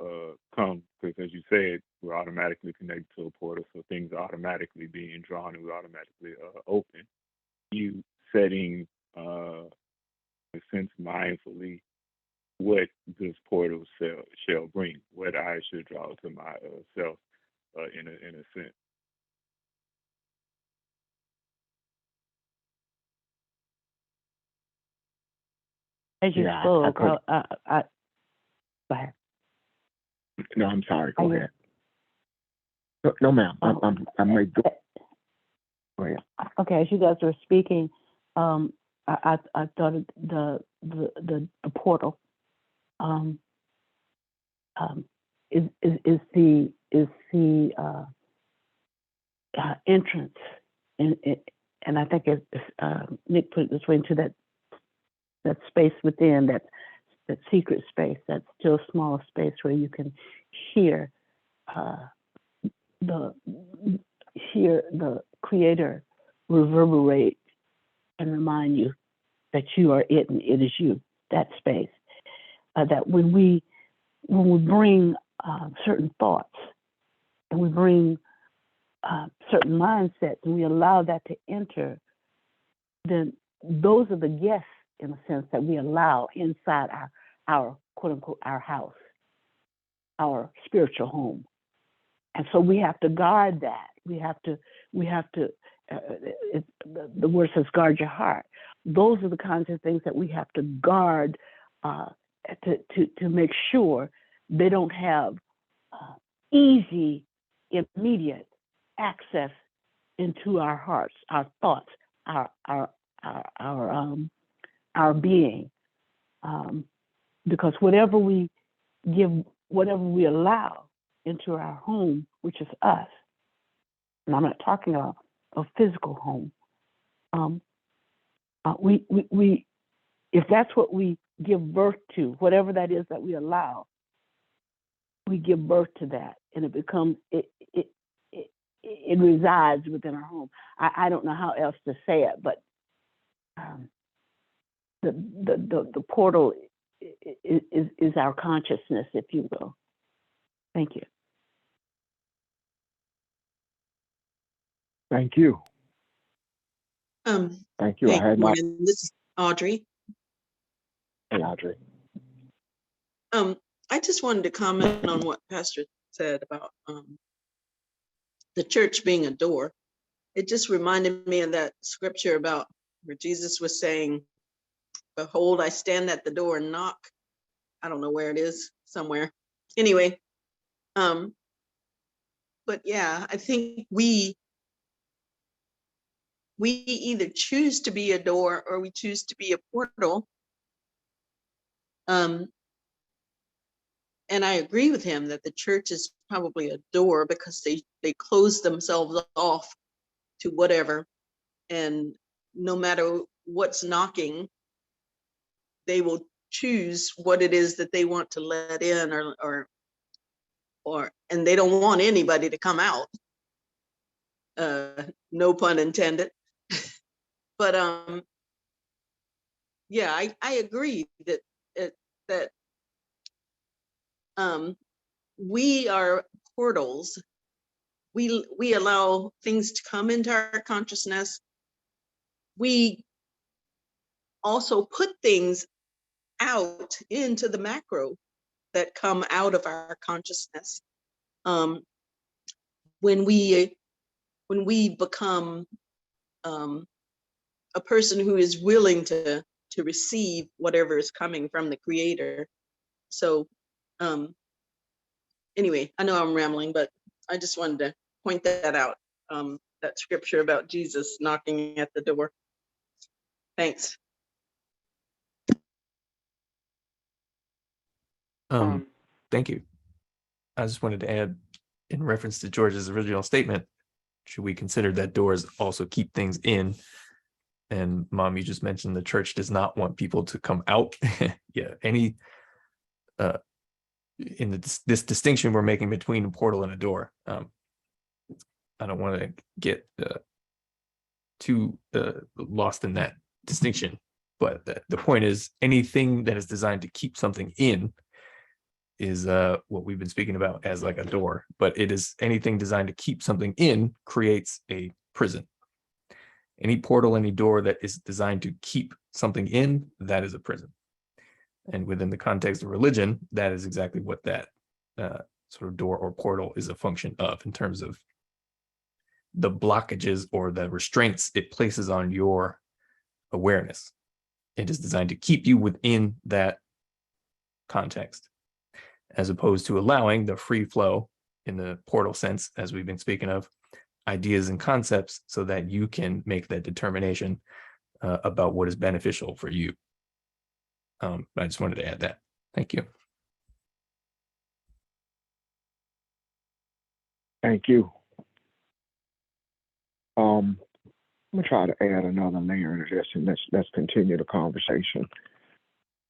come. Because as you said, we're automatically connected to a portal, so things are automatically being drawn and we're automatically open. you setting, in a sense, mindfully what this portal shall bring, what I should draw to my self, in a sense. As you Yeah, spoke, heard. go ahead. No, I'm sorry. Are Go you- ahead. No, ma'am. Oh. I'm ready. Go ahead. Okay, as you guys were speaking, I thought of the portal is the entrance, and I think Nick put it this way, into that space within, that secret space, that still small space where you can hear the Creator reverberate and remind you that you are it and it is you. That space. That when we bring certain thoughts and we bring certain mindsets and we allow that to enter, then those are the guests, in a sense, that we allow inside our quote unquote our house, our spiritual home. And so we have to guard that. We have to. The word says, guard your heart. Those are the kinds of things that we have to guard to make sure they don't have easy, immediate access into our hearts, our thoughts, our being. Because whatever we give, whatever we allow into our home, which is us, and I'm not talking about a physical home. We if that's what we give birth to, whatever that is that we allow, we give birth to that, and it becomes it resides within our home. I don't know how else to say it, but the portal is our consciousness, if you will. Thank you. Thank you. Thank you. Hey, I had good my morning. This is Audrey. hey, Audrey. I just wanted to comment on what Pastor said about the church being a door. It just reminded me of that scripture about where Jesus was saying, "Behold, I stand at the door and knock." I don't know where it is, somewhere. Anyway, but yeah, I think we either choose to be a door or we choose to be a portal. And I agree with him that the church is probably a door because they close themselves off to whatever, and no matter what's knocking, they will choose what it is that they want to let in, or and they don't want anybody to come out. No pun intended. But yeah, I agree that we are portals. We allow things to come into our consciousness. We also put things out into the macro that come out of our consciousness. When we become a person who is willing to receive whatever is coming from the Creator. So anyway, I know I'm rambling, but I just wanted to point that out, that scripture about Jesus knocking at the door. Thanks. Thank you. I just wanted to add, in reference to George's original statement, should we consider that doors also keep things in? And Mom, you just mentioned the church does not want people to come out. Yeah, any in this distinction we're making between a portal and a door. I don't want to get too lost in that distinction, but the point is, anything that is designed to keep something in is what we've been speaking about as like a door, but it is anything designed to keep something in creates a prison. Any portal, any door that is designed to keep something in, that is a prison. And within the context of religion, that is exactly what that sort of door or portal is a function of, in terms of the blockages or the restraints it places on your awareness. It is designed to keep you within that context, as opposed to allowing the free flow in the portal sense, as we've been speaking of, ideas and concepts, so that you can make that determination about what is beneficial for you. I just wanted to add that. Thank you. Thank you. I'm gonna try to add another layer to this, and let's continue the conversation.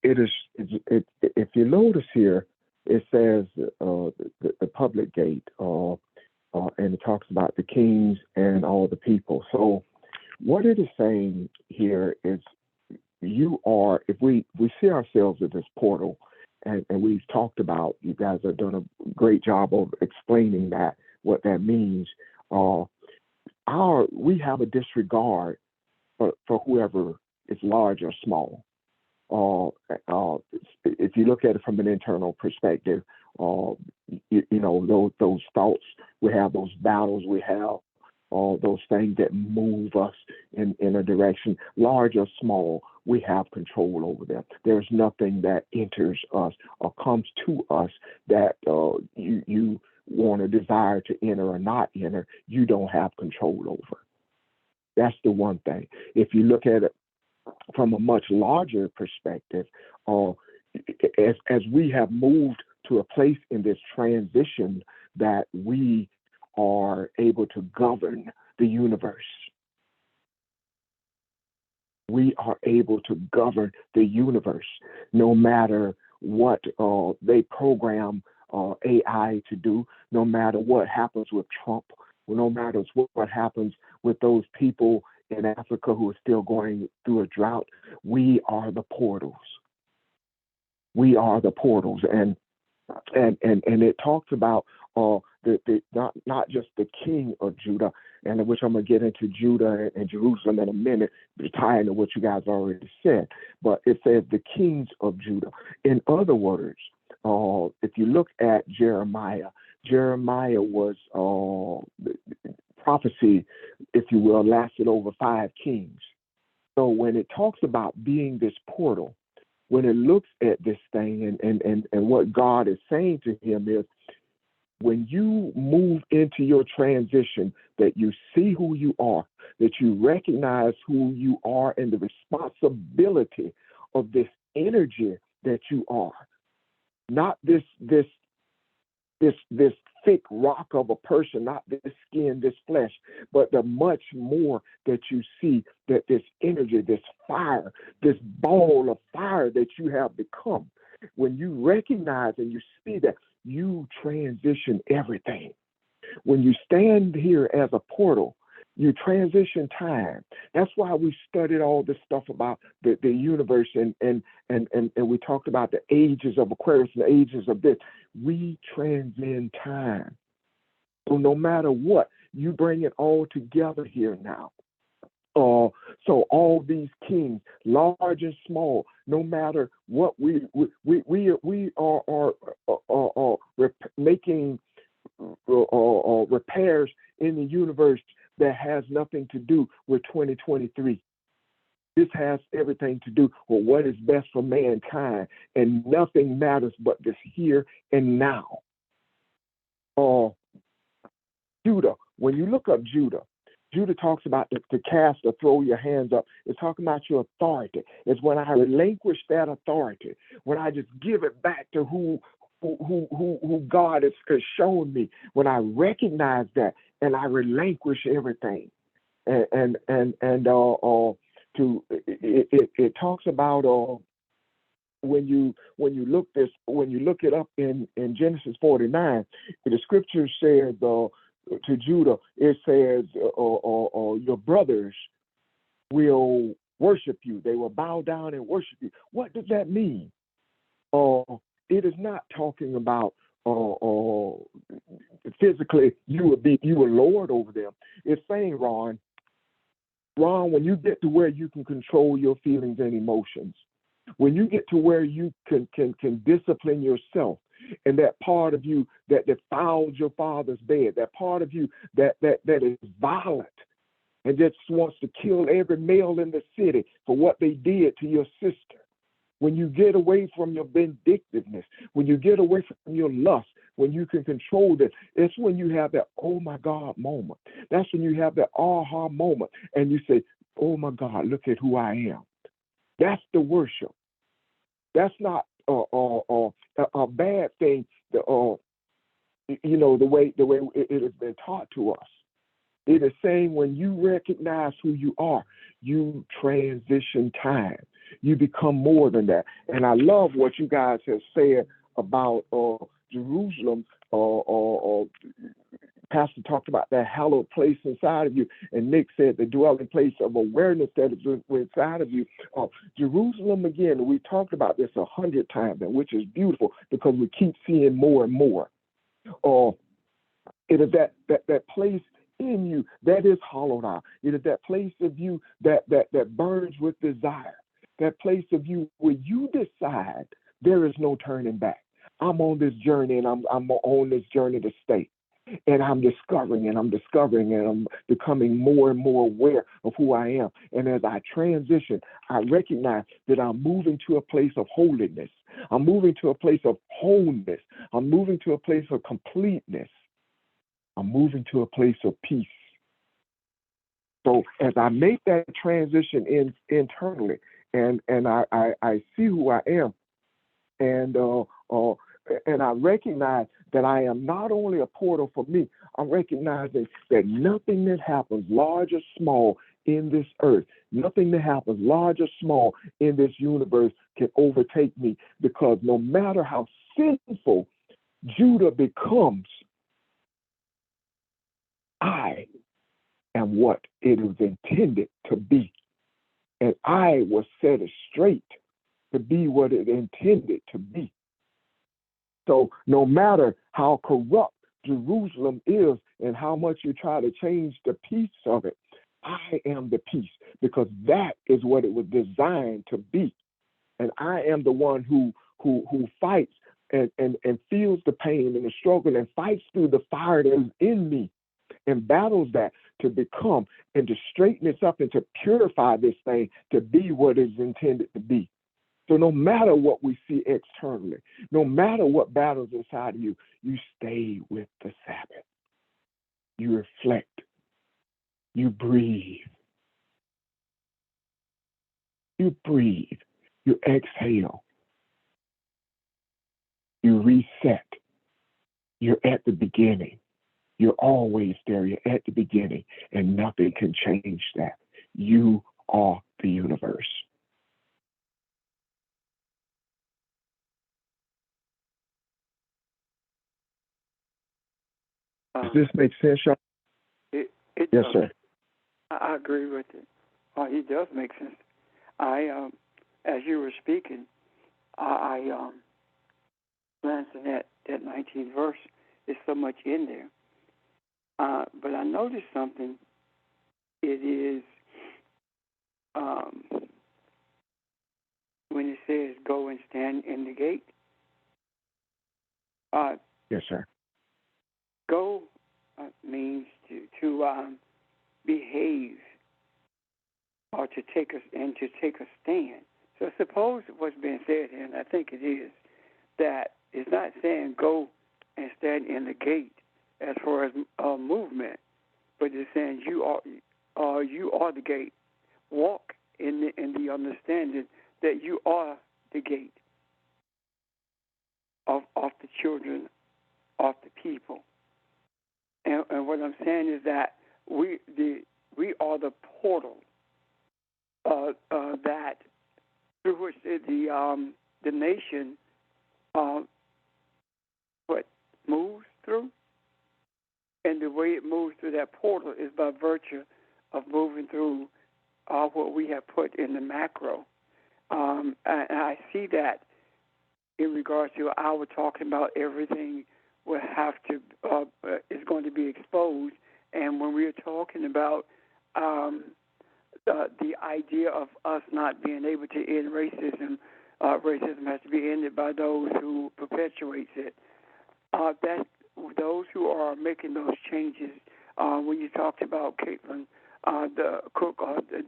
If you notice here, it says the public gate, and it talks about the kings and all the people. So what it is saying here is, you are, if we see ourselves as this portal, and we've talked about, you guys have done a great job of explaining that, what that means. We have a disregard for whoever is large or small. If you look at it from an internal perspective, you know, those thoughts we have, those battles we have, all those things that move us in a direction, large or small, we have control over them. There's nothing that enters us or comes to us that you want to desire to enter or not enter, you don't have control over. That's the one thing. If you look at it from a much larger perspective, as we have moved to a place in this transition that we are able to govern the universe. We are able to govern the universe, no matter what they program AI to do, no matter what happens with Trump, no matter what happens with those people in Africa who are still going through a drought. We are the portals. We are the portals, and it talks about not just the king of Judah, and which I'm gonna get into Judah and Jerusalem in a minute, tying to what you guys already said. But it says the kings of Judah. In other words, if you look at Jeremiah was prophecy, if you will, lasted over 5 kings. So when it talks about being this portal, when it looks at this thing and what God is saying to him is, when you move into your transition, that you see who you are, that you recognize who you are and the responsibility of this energy that you are, not this thick rock of a person, not this skin, this flesh, but the much more that you see, that this energy, this fire, this ball of fire that you have become. When you recognize and you see that, you transition everything. When you stand here as a portal, you transition time. That's why we studied all this stuff about the universe and we talked about the ages of Aquarius and the ages of this. We transcend time. So no matter what, you bring it all together here now. So all these kings, large and small, no matter what, we are making repairs in the universe that has nothing to do with 2023. This has everything to do with what is best for mankind, and nothing matters but this here and now. Judah, when you look up Judah talks about to cast or throw your hands up. It's talking about your authority. It's when I relinquish that authority, when I just give it back to who God has shown me, when I recognize that and I relinquish everything. It talks about when you look it up in Genesis 49, the scripture says to Judah, it says, your brothers will worship you. They will bow down and worship you. What does that mean? It is not talking about physically you were Lord over them. It's saying, Ron, Ron, when you get to where you can control your feelings and emotions, when you get to where you can discipline yourself, and that part of you that defiles your father's bed, that part of you that is violent and just wants to kill every male in the city for what they did to your sister. When you get away from your vindictiveness, when you get away from your lust, when you can control that, it's when you have that oh my God moment. That's when you have that aha moment and you say, oh my God, look at who I am. That's the worship. That's not a bad thing. The way it has been taught to us. It is saying when you recognize who you are, you transition time. You become more than that. And I love what you guys have said about Jerusalem. Pastor talked about that hallowed place inside of you, and Nick said the dwelling place of awareness that is inside of you. Jerusalem, again, we talked about this 100 times, and which is beautiful because we keep seeing more and more. It is that place in you that is hollowed out. It is that place of you that burns with desire. That place of you where you decide there is no turning back. I'm on this journey, and I'm on this journey to stay. And I'm discovering, and I'm becoming more and more aware of who I am. And as I transition, I recognize that I'm moving to a place of holiness. I'm moving to a place of wholeness. I'm moving to a place of completeness. I'm moving to a place of peace. So as I make that transition internally, and I see who I am, and I recognize that I am not only a portal for me, I'm recognizing that nothing that happens, large or small, in this earth, nothing that happens, large or small, in this universe can overtake me, because no matter how sinful Judah becomes, I am what it is intended to be. And I was set straight to be what it intended to be. So no matter how corrupt Jerusalem is and how much you try to change the peace of it, I am the peace, because that is what it was designed to be. And I am the one who fights and feels the pain and the struggle and fights through the fire that is in me and battles that to become and to straighten this up and to purify this thing to be what it is intended to be. So no matter what we see externally, no matter what battles inside of you, you stay with the Sabbath. You reflect. You breathe. You breathe. You exhale. You reset. You're at the beginning. You're always there. You're at the beginning, and nothing can change that. You are the universe. Does this make sense, Sean? It Yes, does. sir. I agree with it. It does make sense. As you were speaking, I glancing at that 19th verse. There's so much in there. But I noticed something. It is when it says, go and stand in the gate. Yes, sir. Go means to behave or to take a stand. So suppose what's being said here, and I think it is, that it's not saying go and stand in the gate as far as movement, but it's saying you are the gate. Walk in the understanding that you are the gate of the children of the people. And what I'm saying is that we are the portal that through which the nation moves through, and the way it moves through that portal is by virtue of moving through what we have put in the macro. And I see that in regards to our talking about everything will have to is going to be exposed, and when we are talking about the idea of us not being able to end racism. Racism has to be ended by those who perpetuates it. That those who are making those changes. When you talked about Caitlin, the cook,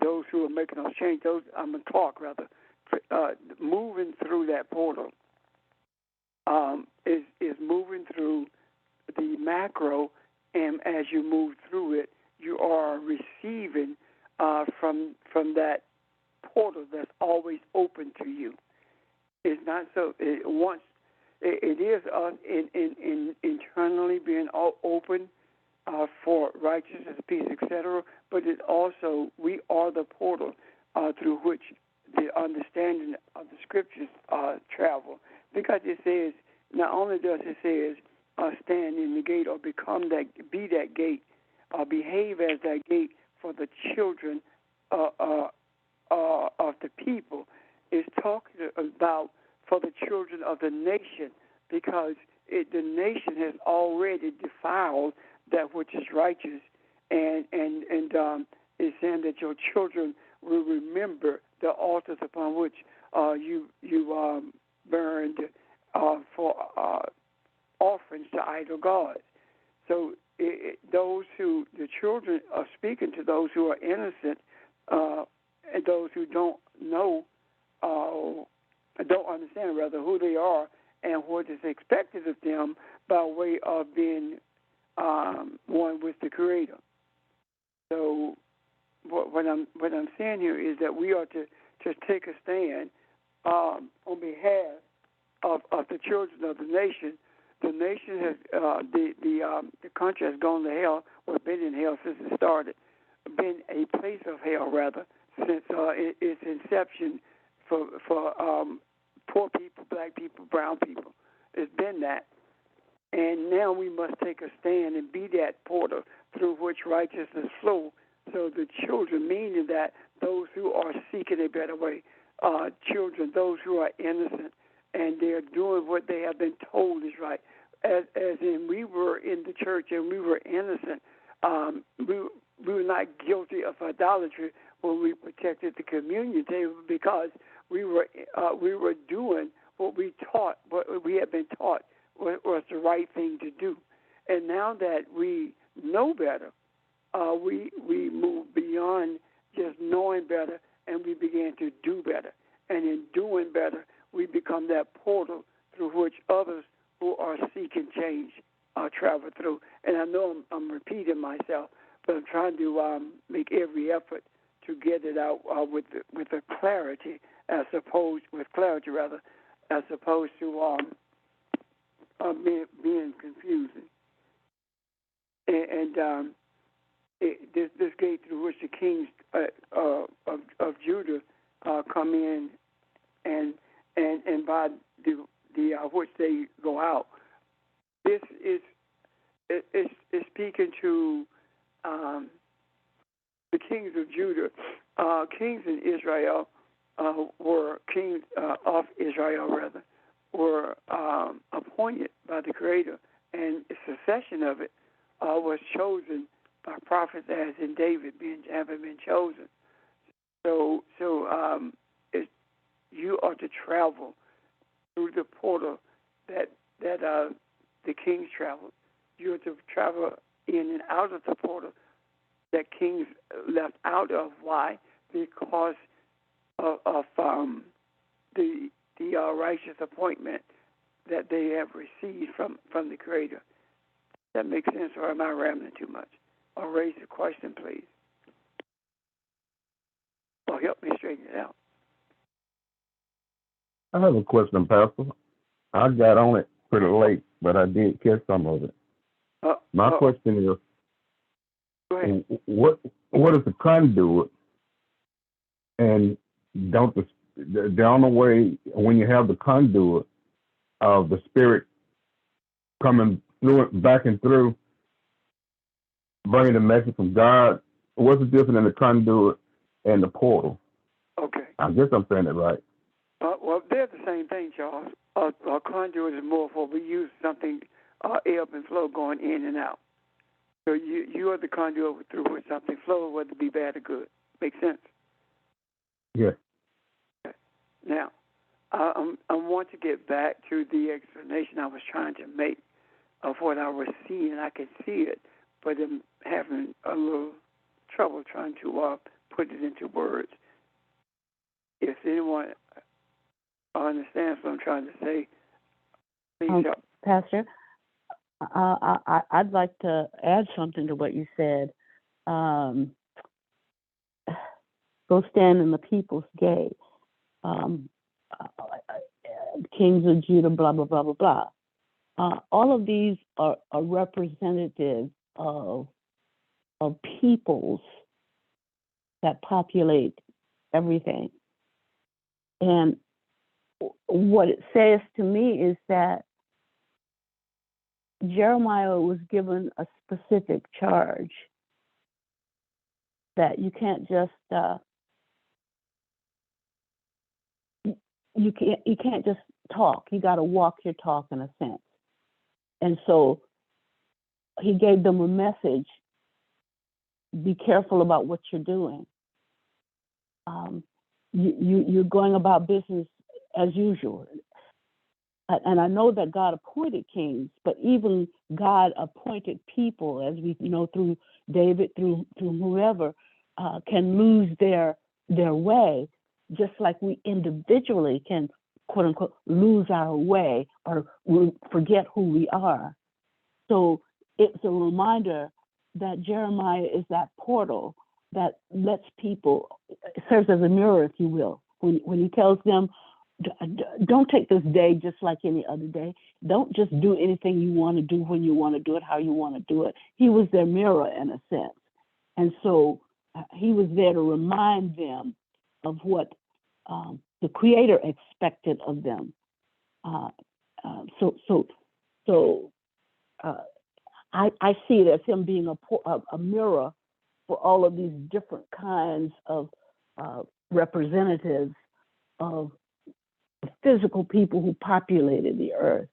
those who are making those changes, Clark rather, moving through that portal is moving through the macro, and as you move through it, you are receiving from that portal that's always open to you. It's not so. It is us in internally being all open for righteousness, peace, etc. But it also, we are the portal through which the understanding of the scriptures travel. Because it says, not only does it says stand in the gate or become that, be that gate, behave as that gate for the children of the people. It's talking about for the children of the nation, because the nation has already defiled that which is righteous, and it's saying that your children will remember the altars upon which you burned for offerings to idol gods. So those who, the children are speaking to those who are innocent, and those who don't know, don't understand rather who they are and what is expected of them by way of being one with the Creator. So what I'm saying here is that we are to take a stand on behalf of the children of the nation. The nation has the country has gone to hell, or been in hell since it started, been a place of hell rather since its inception for poor people, black people, brown people. It's been that. And now we must take a stand and be that portal through which righteousness flow. So the children, meaning that those who are seeking a better way, children, those who are innocent, and they're doing what they have been told is right. As in, we were in the church and we were innocent. We were not guilty of idolatry when we protected the communion table, because we were doing what we taught, what we had been taught was the right thing to do. And now that we know better, we move beyond just knowing better, and we begin to do better. And in doing better, we become that portal through which others who are seeking change travel through. And I know I'm repeating myself, but I'm trying to make every effort to get it out with a clarity, as opposed to being confusing. And this gate through which the kings of Judah come in, and by the which they go out. This is speaking to the kings of Judah. Kings in Israel were kings of Israel rather were appointed by the Creator, and the succession of it was chosen by prophets, as in David having been chosen. So you are to travel through the portal that the kings traveled. You are to travel in and out of the portal that kings left out of. Why? Because of the righteous appointment that they have received from the Creator. That makes sense, or am I rambling too much? Or raise a question, please. Or help me straighten it out. I have a question, Pastor. I got on it pretty late, but I did catch some of it. My question is, go ahead. What is the conduit? And don't the only way when you have the conduit of the Spirit coming through it, backing through, bringing the message from God, what's the difference in the conduit and the portal? Okay. I guess I'm saying it right. Well, they're the same thing, Charles. A conduit is more for we use something, ebb and flow going in and out. So you are the conduit through which something flows, whether it be bad or good. Make sense? Yeah. Now, I want to get back to the explanation I was trying to make of what I was seeing. I can see it, but I'm having a little trouble trying to put it into words. If anyone understands what I'm trying to say, please help. Pastor, I'd like to add something to what you said. Go stand in the people's gate. Kings of Judah, blah, blah, blah, blah, blah. All of these are representative of peoples that populate everything. And what it says to me is that Jeremiah was given a specific charge that you can't just you can't just talk. You got to walk your talk in a sense. And so he gave them a message: be careful about what you're doing. You're going about business as usual. And I know that God appointed kings, but even God appointed people, as we know through David, through whoever, can lose their way, just like we individually can, quote unquote, lose our way or forget who we are. So it's a reminder that Jeremiah is that portal that lets people, serves as a mirror, if you will, when he tells them, don't take this day just like any other day. Don't just do anything you want to do when you want to do it, how you want to do it. He was their mirror in a sense. And so he was there to remind them of what the Creator expected of them. I see it as him being a mirror for all of these different kinds of representatives of physical people who populated the earth,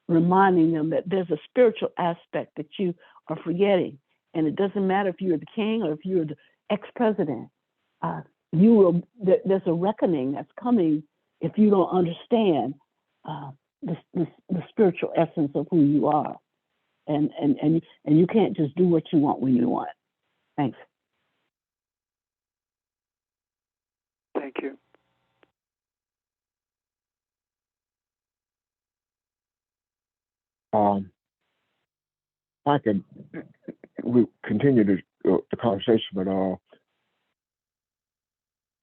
reminding them that there's a spiritual aspect that you are forgetting. And it doesn't matter if you're the king or if you're the ex-president. There's a reckoning that's coming if you don't understand the spiritual essence of who you are. And you can't just do what you want when you want. Thanks. Thank you. We continue the conversation, but I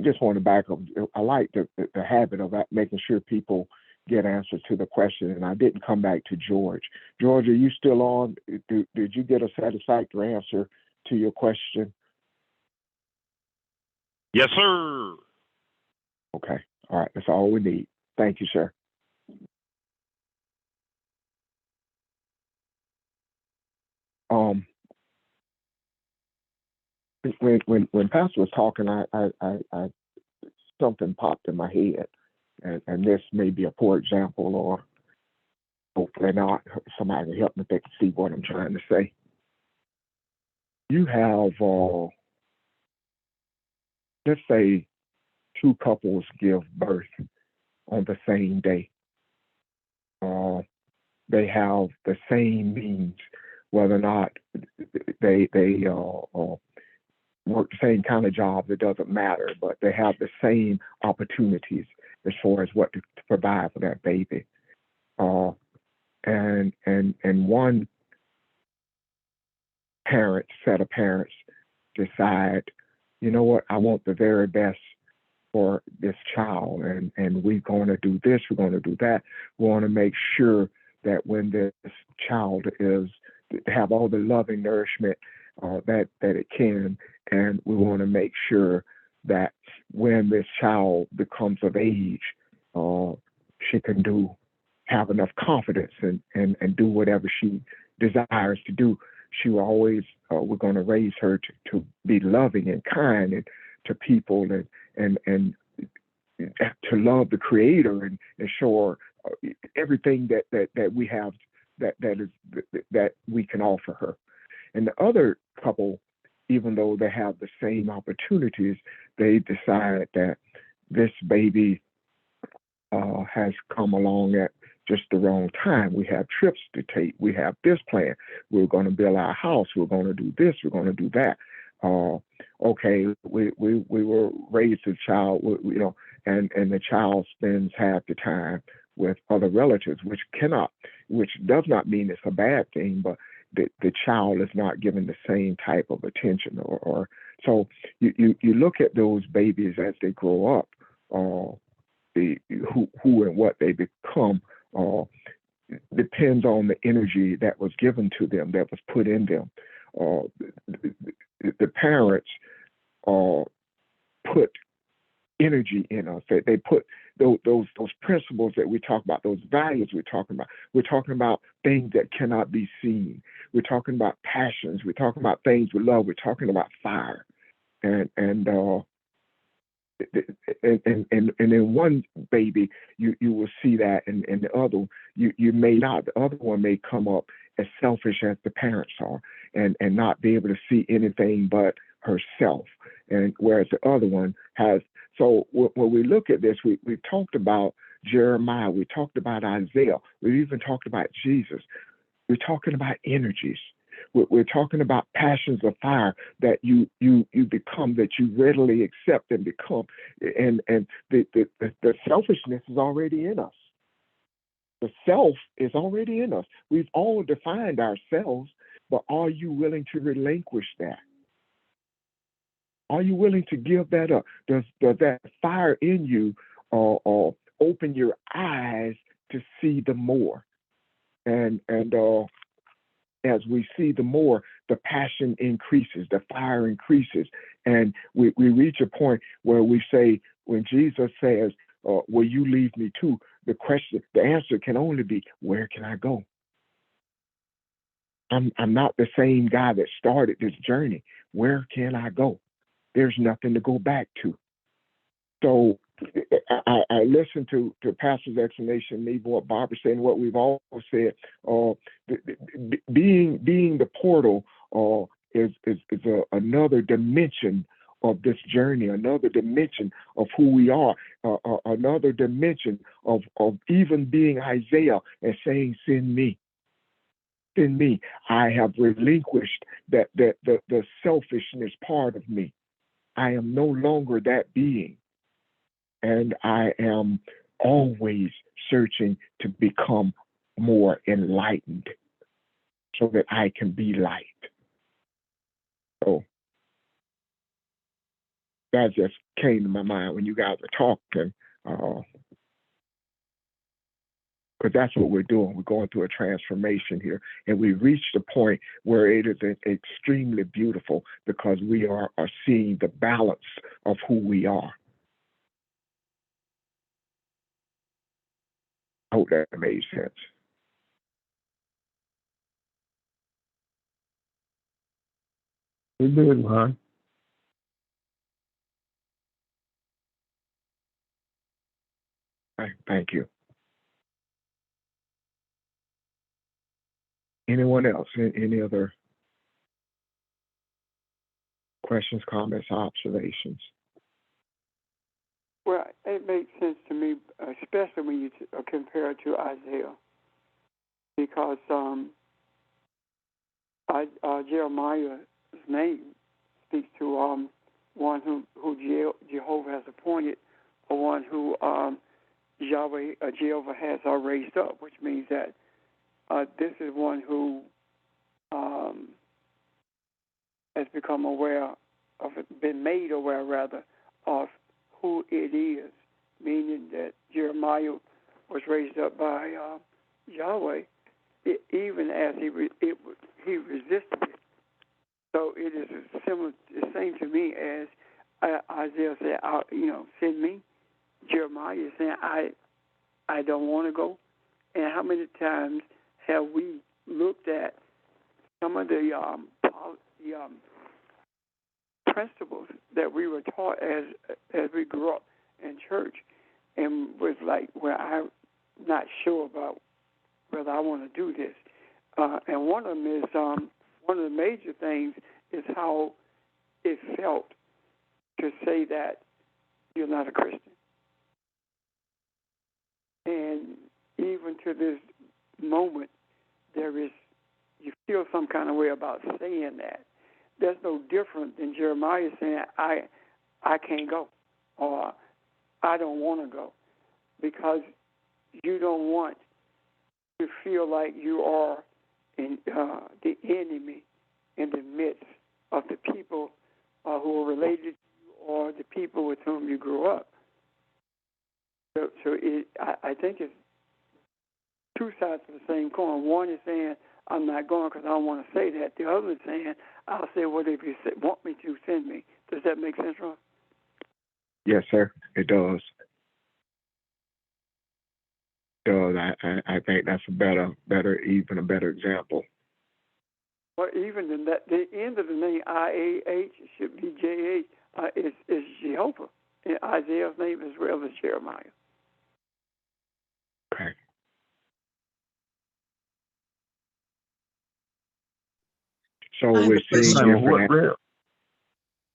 just want to back up. I like the habit of making sure people get answers to the question, and I didn't come back to George. George, are you still on? Did you get a satisfactory answer to your question? Yes, sir. Okay. All right. That's all we need. Thank you, sir. When Pastor was talking, I something popped in my head, and this may be a poor example, or hopefully not. Somebody can help me if they can see what I'm trying to say. You have, let's say, two couples give birth on the same day. They have the same means, whether or not they work the same kind of job, it doesn't matter, but they have the same opportunities as far as what to provide for that baby. And one set of parents decide, you know what, I want the very best for this child, and we're going to do this, we're going to do that. We want to make sure that when this child is have all the loving nourishment that it can, and we want to make sure that when this child becomes of age, she can have enough confidence and do whatever she desires to do. She will always, we're going to raise her to be loving and kind and to people and to love the Creator and show her everything that we have that we can offer her. And the other couple even though they have the same opportunities, they decide that this baby has come along at just the wrong time. We have trips to take. We have this plan. We're going to build our house. We're going to do this. We're going to do that. Okay, we were raised a child, and the child spends half the time with other relatives, which does not mean it's a bad thing, but the child is not given the same type of attention, or so you look at those babies as they grow up, who and what they become depends on the energy that was given to them, that was put in them. The parents put energy in us. They put those principles that we talk about, those values we're talking about. We're talking about things that cannot be seen. We're talking about passions. We're talking about things we love. We're talking about fire. And in one baby, you will see that, and the other, you may not. The other one may come up as selfish as the parents are, and not be able to see anything but herself. And whereas the other one has. So when we look at this, we've talked about Jeremiah, we talked about Isaiah, we've even talked about Jesus. We're talking about energies. We're talking about passions of fire that you become, that you readily accept and become. And the selfishness is already in us. The self is already in us. We've all defined ourselves, but are you willing to relinquish that? Are you willing to give that up? Does that fire in you open your eyes to see the more? And as we see the more, the passion increases, the fire increases, and we reach a point where we say, when Jesus says, "Will you leave me too?" The answer can only be, "Where can I go?" I'm not the same guy that started this journey. Where can I go? There's nothing to go back to. So I listened to Pastor's explanation, even what Barbara said, and what we've all said. Being the portal is another dimension of this journey, another dimension of who we are, another dimension of even being Isaiah and saying, "Send me. Send me." I have relinquished the selfishness part of me. I am no longer that being. And I am always searching to become more enlightened so that I can be light. So that just came to my mind when you guys were talking, because that's what we're doing. We're going through a transformation here, and we've reached a point where it is extremely beautiful because we are seeing the balance of who we are. I hope that made sense. You did, man. Thank you. Anyone else? Any other questions, comments, observations? Well, it makes sense to me, especially when you compare it to Isaiah, because Jeremiah's name speaks to one who Jehovah has appointed, or one who Jehovah has raised up, which means that this is one who has become aware of, been made aware rather, of who it is, meaning that Jeremiah was raised up by Yahweh, even as he resisted it. So it is similar, the same to me as Isaiah said, "Send me." Jeremiah is saying, I don't want to go. And how many times have we looked at some of the principles that we were taught as we grew up in church, and was like, "Well, I'm not sure about whether I want to do this." And one of them is one of the major things is how it felt to say that you're not a Christian. And even to this moment, you feel some kind of way about saying that. That's no different than Jeremiah saying, I can't go, or I don't want to go, because you don't want to feel like you are in the enemy in the midst of the people who are related to you or the people with whom you grew up. I think it's two sides of the same coin. One is saying, I'm not going because I don't want to say that. The other is saying, I'll say whatever you want me to, send me. Does that make sense, Ron? Yes, sir, it does. I think that's a better example. Well, even in that, the end of the name IAH should be JH. Is Jehovah. And Isaiah's name as well as Jeremiah. Okay. So I have we're a seeing question. What, different. Rev?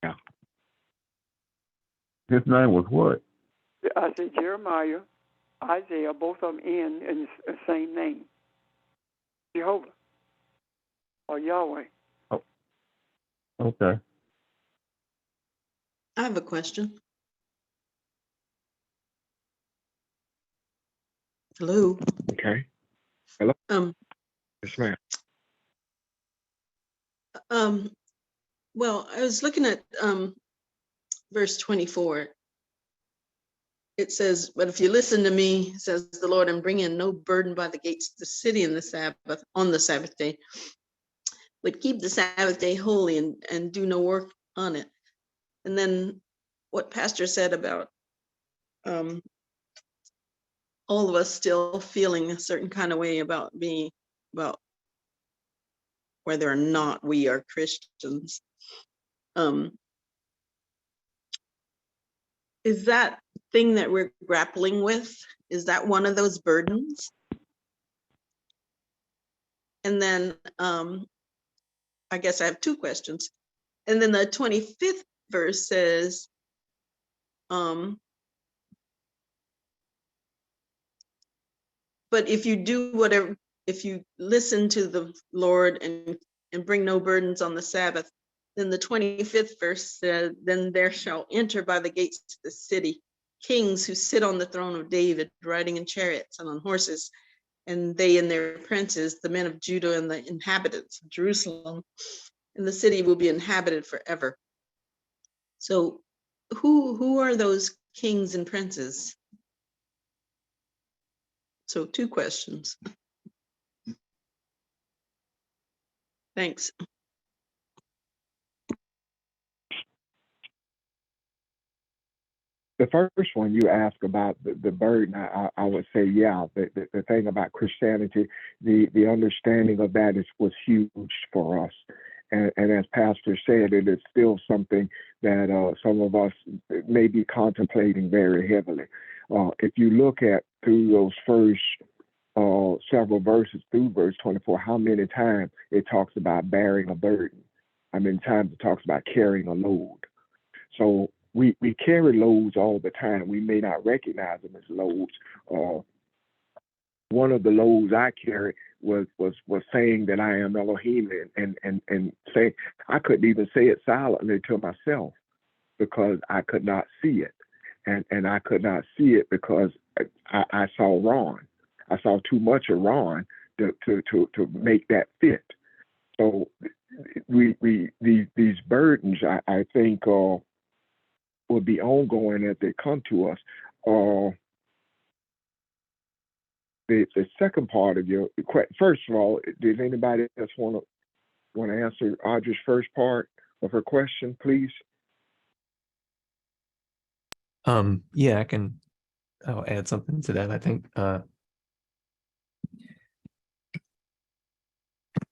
Yeah. His name was what? I said Jeremiah, Isaiah, both of them in the same name. Jehovah or Yahweh. Oh, okay. I have a question. Hello. Okay. Hello. Um, Yes, ma'am. well, I was looking at verse 24. It says, but if you listen to me, says the Lord, and bring in no burden by the gates of the city on the Sabbath day, but keep the Sabbath day holy and do no work on it. And then what Pastor said about all of us still feeling a certain kind of way about whether or not we are Christians. Is that thing that we're grappling with, is that one of those burdens? And then I guess I have two questions. And then the 25th verse says, but if you listen to the Lord and bring no burdens on the Sabbath, then the 25th verse said, then there shall enter by the gates of the city kings who sit on the throne of David, riding in chariots and on horses, and they and their princes, the men of Judah and the inhabitants of Jerusalem, and the city will be inhabited forever. So who are those kings and princes? So two questions. Thanks. The first one you asked about the burden, I would say, yeah, the thing about Christianity, the understanding of that was huge for us. And as Pastor said, it is still something that some of us may be contemplating very heavily. If you look at through those first several verses through verse 24, how many times it talks about bearing a burden? How many times it talks about carrying a load? So we carry loads all the time. We may not recognize them as loads. One of the loads I carried was saying that I am Elohim, and say I couldn't even say it silently to myself because I could not see it, and I could not see it because I saw Ron. I saw too much of Ron to make that fit. So these burdens, I think, will be ongoing as they come to us. The second part of your question, first of all, does anybody else want to answer Audra's first part of her question, please? Yeah, I'll add something to that. I think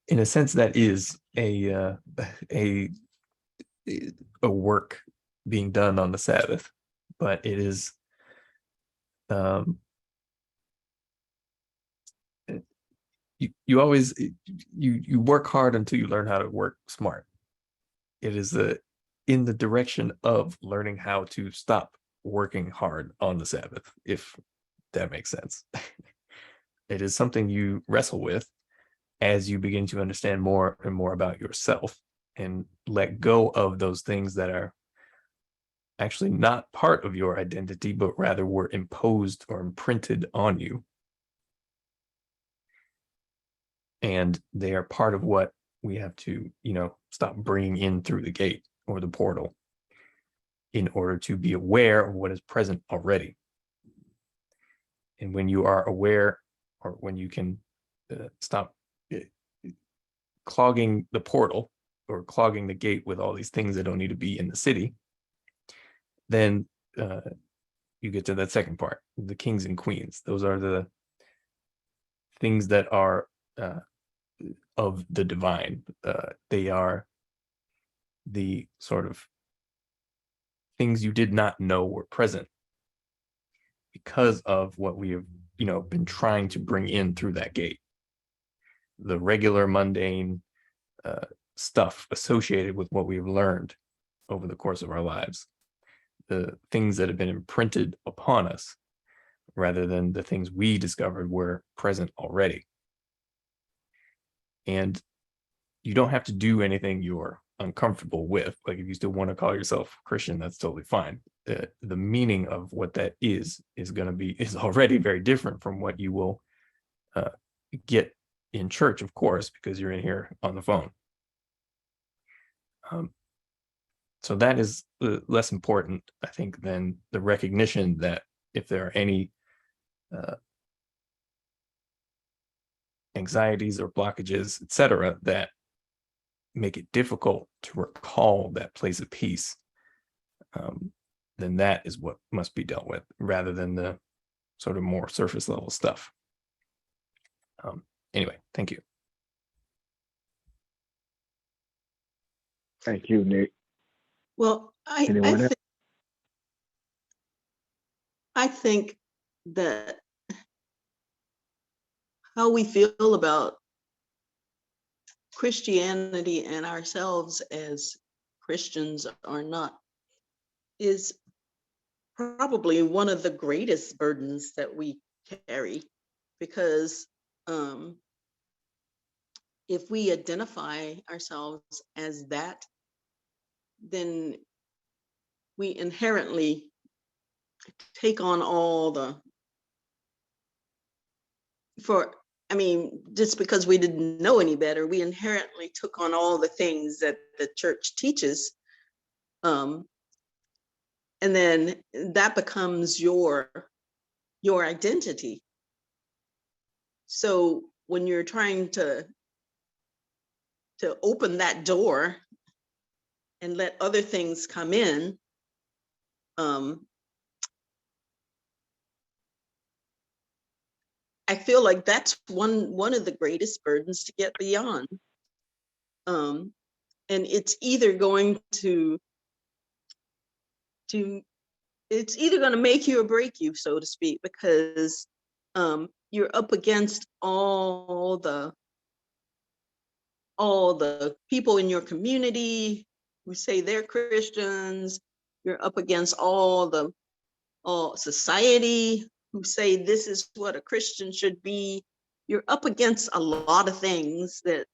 in a sense that is a work being done on the Sabbath, but it is you always you work hard until you learn how to work smart. It is in the direction of learning how to stop working hard on the Sabbath, if that makes sense. It is something you wrestle with as you begin to understand more and more about yourself and let go of those things that are actually not part of your identity, but rather were imposed or imprinted on you. And they are part of what we have to, stop bringing in through the gate or the portal in order to be aware of what is present already. And when you are aware, or when you can stop clogging the portal or clogging the gate with all these things that don't need to be in the city, then you get to that second part, the kings and queens. Those are the things that are of the divine. They are the sort of things you did not know were present because of what we have, been trying to bring in through that gate. The regular mundane stuff associated with what we've learned over the course of our lives, the things that have been imprinted upon us, rather than the things we discovered were present already. And you don't have to do anything you're uncomfortable with. Like, if you still want to call yourself Christian, that's totally fine. The meaning of what that is already very different from what you will get in church, of course, because you're in here on the phone. So that is less important, I think, than the recognition that if there are any anxieties or blockages, etc., that make it difficult to recall that place of peace, then that is what must be dealt with, rather than the sort of more surface level stuff. Anyway, thank you. Thank you, Nick. Well, Anyone else? I think that how we feel about Christianity and ourselves as Christians or not is probably one of the greatest burdens that we carry, because if we identify ourselves as that, then we inherently take on all just because we didn't know any better, we inherently took on all the things that the church teaches. And then that becomes your identity. So when you're trying to open that door and let other things come in, I feel like that's one of the greatest burdens to get beyond. And it's either going to make you or break you, so to speak, because you're up against all the people in your community who say they're Christians. You're up against all society who say this is what a Christian should be. You're up against a lot of things that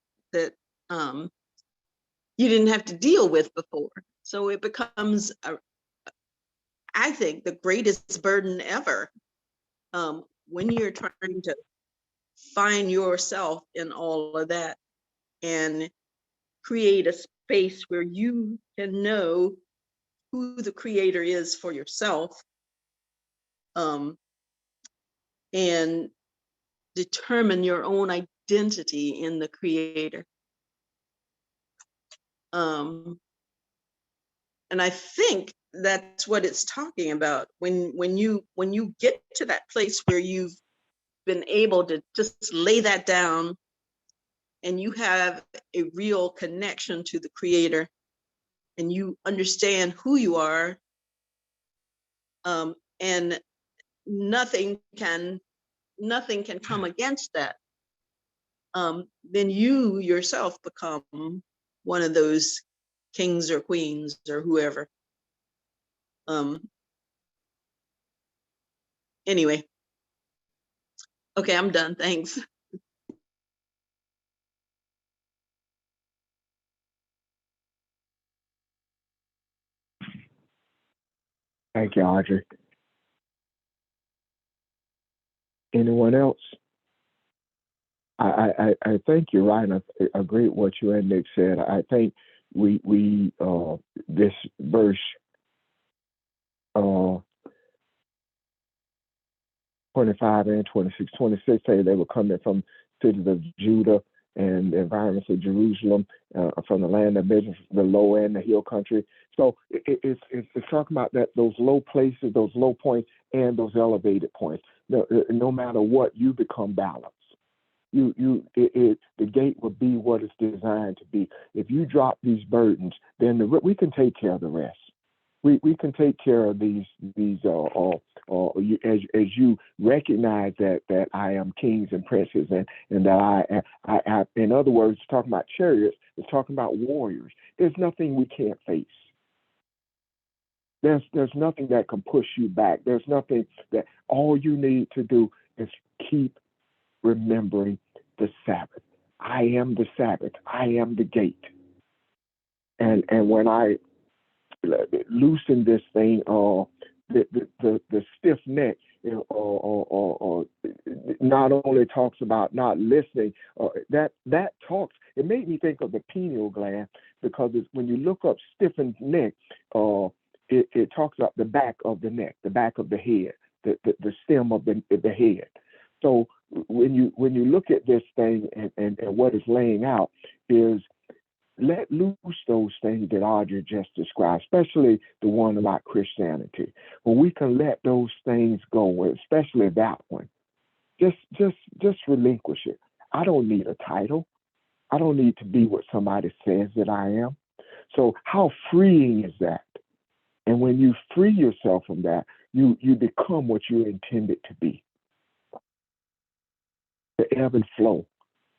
you didn't have to deal with before. So it becomes, I think, the greatest burden ever when you're trying to find yourself in all of that and create a space where you can know who the creator is for yourself, and determine your own identity in the creator. And I think that's what it's talking about when you get to that place where you've been able to just lay that down and you have a real connection to the creator and you understand who you are, and nothing can come against that, then you yourself become one of those kings or queens or whoever. Anyway, okay, I'm done. Thanks. Thank you, Audrey. Anyone else? I think you're right. I agree with what you and Nick said. I think we this verse 25 and 26. 26 say they were coming from cities of Judah and the environments of Jerusalem, from the land of Benjamin, the low and the hill country. So it's talking about that those low places, those low points, and those elevated points. No matter what, you become balanced. The gate will be what it's designed to be. If you drop these burdens, then we can take care of the rest. We can take care of these as you recognize that I am kings and princes, and that I in other words, talking about chariots, it's talking about warriors. There's nothing we can't face. There's nothing that can push you back. There's nothing that all you need to do is keep remembering the Sabbath. I am the Sabbath. I am the gate. And when I loosen this thing, the stiff neck, not only talks about not listening. That talks. It made me think of the pineal gland, because when you look up stiffened neck, it talks about the back of the neck, the back of the head, the stem of the head. So when you look at this thing and what it's laying out is, let loose those things that Audrey just described, especially the one about Christianity. When we can let those things go, especially that one, just relinquish it. I don't need a title. I don't need to be what somebody says that I am. So how freeing is that? And when you free yourself from that, you become what you're intended to be. The ebb and flow,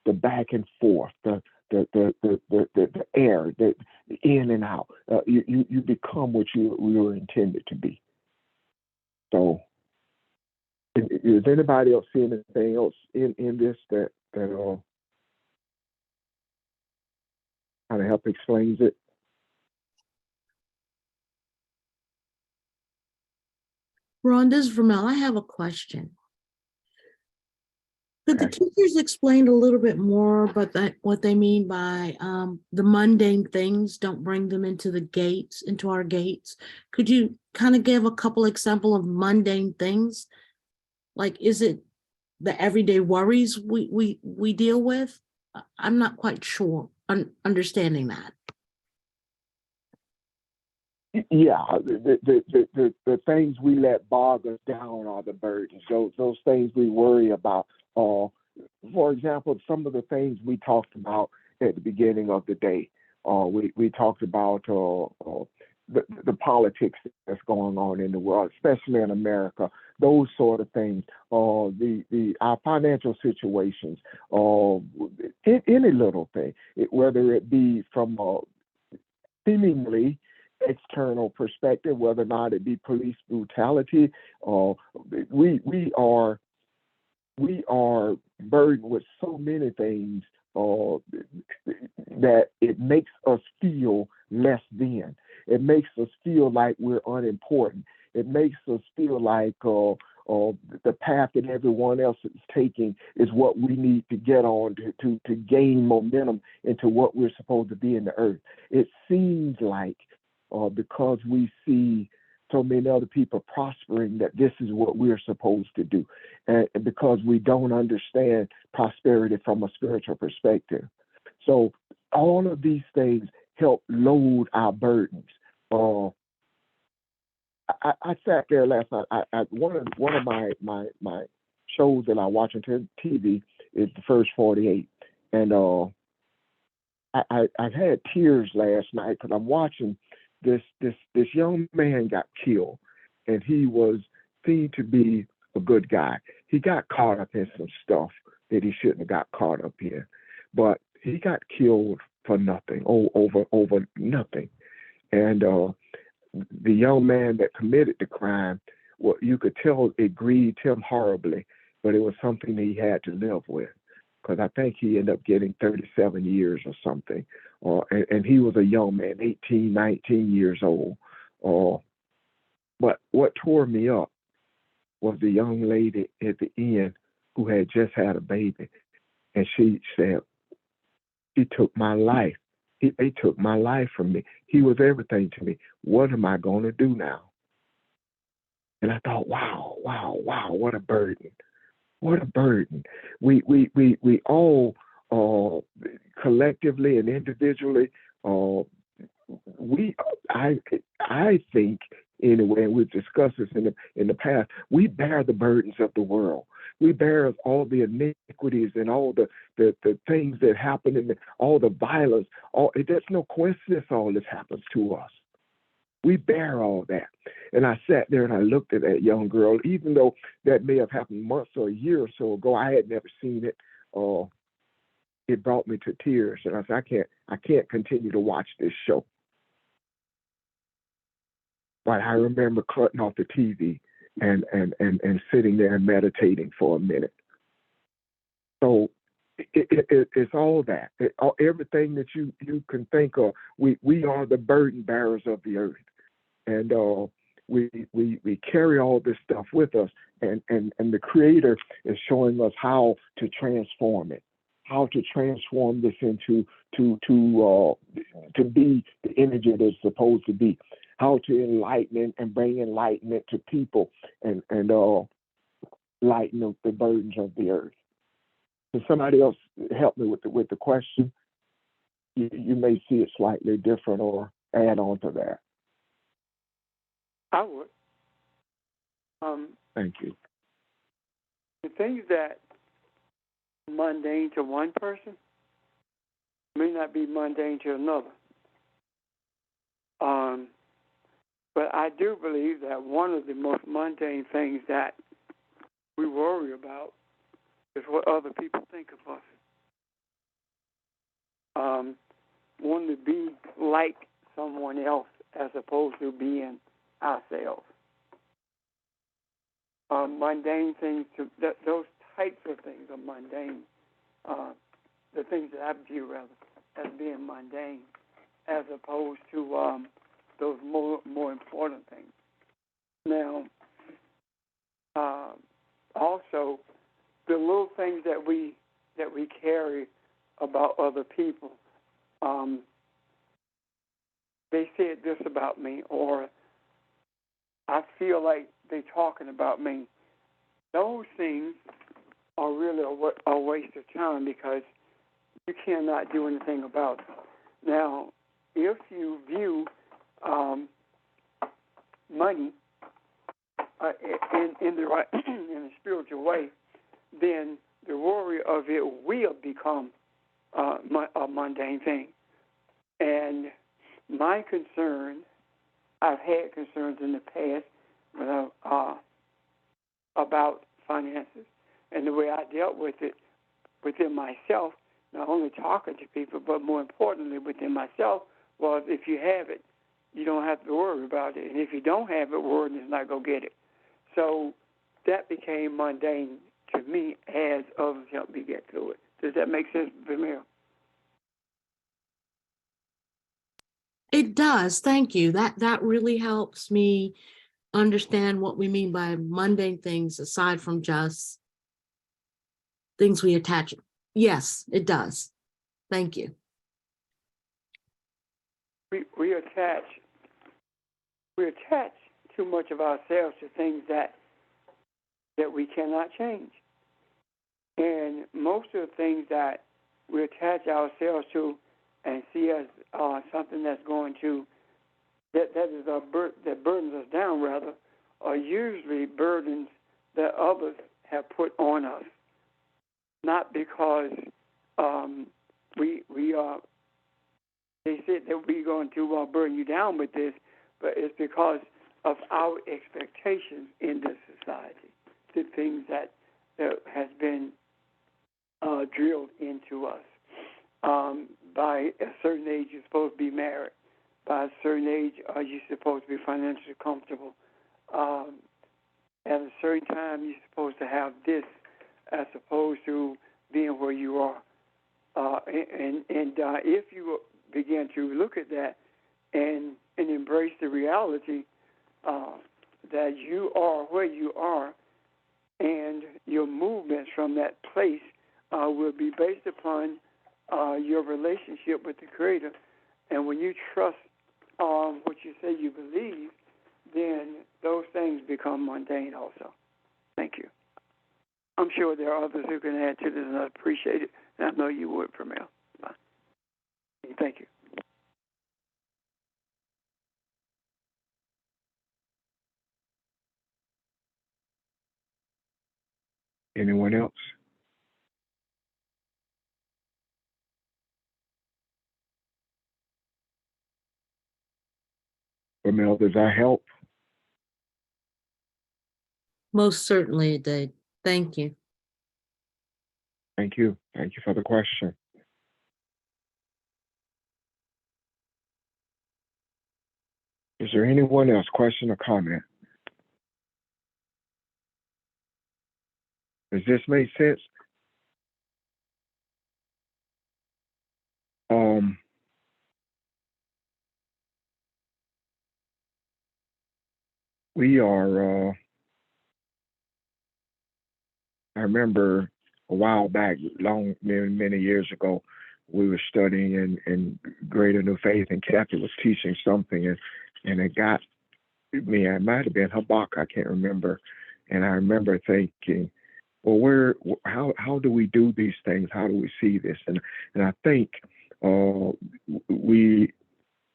the back and forth, the air, the in and out. You become what you were intended to be. So, is anybody else seeing anything else in this that kind of help explains it? Ron, this is Vermel. I have a question. Could the teachers explain a little bit more about what they mean by the mundane things, don't bring them into our gates? Could you kind of give a couple example of mundane things? Like, is it the everyday worries we deal with? I'm not quite sure understanding that. Yeah, the things we let bog us down are the burdens. Those things we worry about. For example, some of the things we talked about at the beginning of the day. We talked about the politics that's going on in the world, especially in America. Those sort of things. Our financial situations. Any little thing, whether it be from seemingly external perspective, whether or not it be police brutality, we are burdened with so many things that it makes us feel less than. It makes us feel like we're unimportant. It makes us feel like the path that everyone else is taking is what we need to get on to gain momentum into what we're supposed to be in the earth. It seems like because we see so many other people prospering, that this is what we're supposed to do. And because we don't understand prosperity from a spiritual perspective. So all of these things help load our burdens. I sat there last night. One of my shows that I watch on TV is the First 48. And I had tears last night because I'm watching this young man got killed, and he was seen to be a good guy. He got caught up in some stuff that he shouldn't have got caught up in, but he got killed for nothing, over nothing. And the young man that committed the crime, well, you could tell it grieved him horribly, but it was something that he had to live with. Because I think he ended up getting 37 years or something. And he was a young man, 18, 19 years old. But what tore me up was the young lady at the end who had just had a baby. And she said, he took my life. They took my life from me. He was everything to me. What am I going to do now? And I thought, wow, what a burden. What a burden. We all collectively and individually, I think anyway, and we've discussed this in the past, we bear the burdens of the world. We bear all the iniquities and all the things that happen and all the violence. There's no coincidence all this happens to us. We bear all that. And I sat there and I looked at that young girl, even though that may have happened months or a year or so ago. I had never seen it. It brought me to tears. And I said, I can't continue to watch this show. But I remember cutting off the TV and sitting there and meditating for a minute. So it's all that. Everything that you can think of. We are the burden bearers of the earth. And we carry all this stuff with us, and the Creator is showing us how to transform it, how to transform this into to be the image it is supposed to be, how to enlighten it and bring enlightenment to people and lighten the burdens of the earth. Can somebody else help me with the question? You may see it slightly different or add on to that. I would. Thank you. The things that are mundane to one person may not be mundane to another. But I do believe that one of the most mundane things that we worry about is what other people think of us. Wanting to be like someone else as opposed to being ourselves. Mundane things, those types of things are mundane. The things that I view rather as being mundane, as opposed to those more important things. Now, also the little things that we carry about other people. They said this about me, or I feel like they're talking about me. Those things are really a waste of time because you cannot do anything about them. Now, if you view money in the right in a spiritual way, then the worry of it will become a mundane thing. And my concern, I've had concerns in the past about finances, and the way I dealt with it within myself, not only talking to people, but more importantly within myself, was if you have it, you don't have to worry about it. And if you don't have it, worrying is not going to get it. So that became mundane to me as others helped me get through it. Does that make sense, Vamil? It does. Thank you. That really helps me understand what we mean by mundane things aside from just things we attach. Yes, it does. Thank you. We attach too much of ourselves to things that we cannot change. And most of the things that we attach ourselves to and see as something that's going to that burdens us down, rather, are usually burdens that others have put on us, not because we are. They said that we're going to burden you down with this, but it's because of our expectations in this society, the things that has been drilled into us. by a certain age, you're supposed to be married. By a certain age, you're supposed to be financially comfortable. At a certain time, you're supposed to have this, as opposed to being where you are. If you begin to look at that and embrace the reality that you are where you are, and your movements from that place will be based upon your relationship with the Creator. And when you trust what you say you believe, then those things become mundane also. Thank you. I'm sure there are others who can add to this, and I appreciate it. And I know you would, Pramil. Bye. Thank you. Anyone else? Pramil, does that help? Most certainly it did. Thank you. Thank you. Thank you for the question. Is there anyone else, question or comment? Does this make sense? We are, I remember a while back, many years ago, we were studying in Greater New Faith, and Kathy was teaching something, and it got me. It might have been Habakkuk, I can't remember. And I remember thinking, well, how do we do these things? How do we see this? And I think we,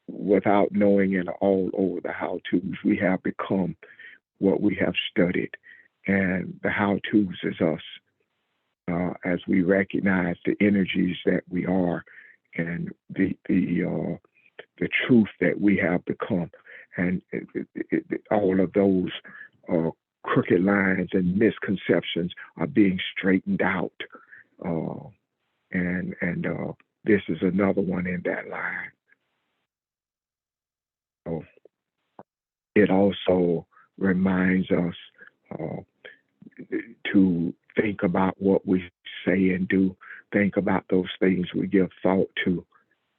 without knowing it all over the how-tos, we have become what we have studied. And the how-tos is us, as we recognize the energies that we are and the truth that we have become. And all of those crooked lines and misconceptions are being straightened out. And this is another one in that line. So it also reminds us to think about what we say and do, think about those things we give thought to.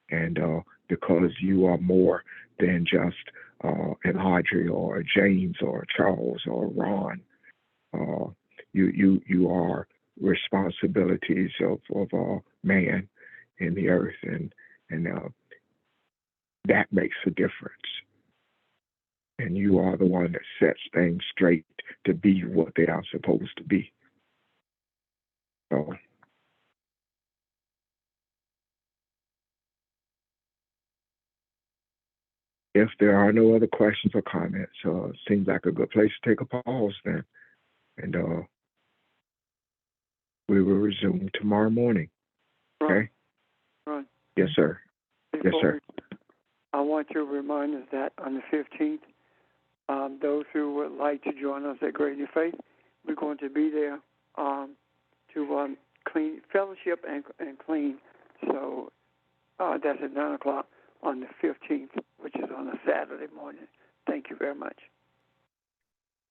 And because you are more than just an Audrey or a James or a Charles or a Ron, you are responsibilities of man in the earth, and that makes a difference. And you are the one that sets things straight to be what they are supposed to be. So if there are no other questions or comments, it seems like a good place to take a pause then. And we will resume tomorrow morning. Okay? Right. Yes, sir. Yes, sir. I want to remind us that on the 15th, those who would like to join us at Great New Faith, we're going to be there to clean fellowship and clean. So that's at 9 o'clock on the 15th, which is on a Saturday morning. Thank you very much.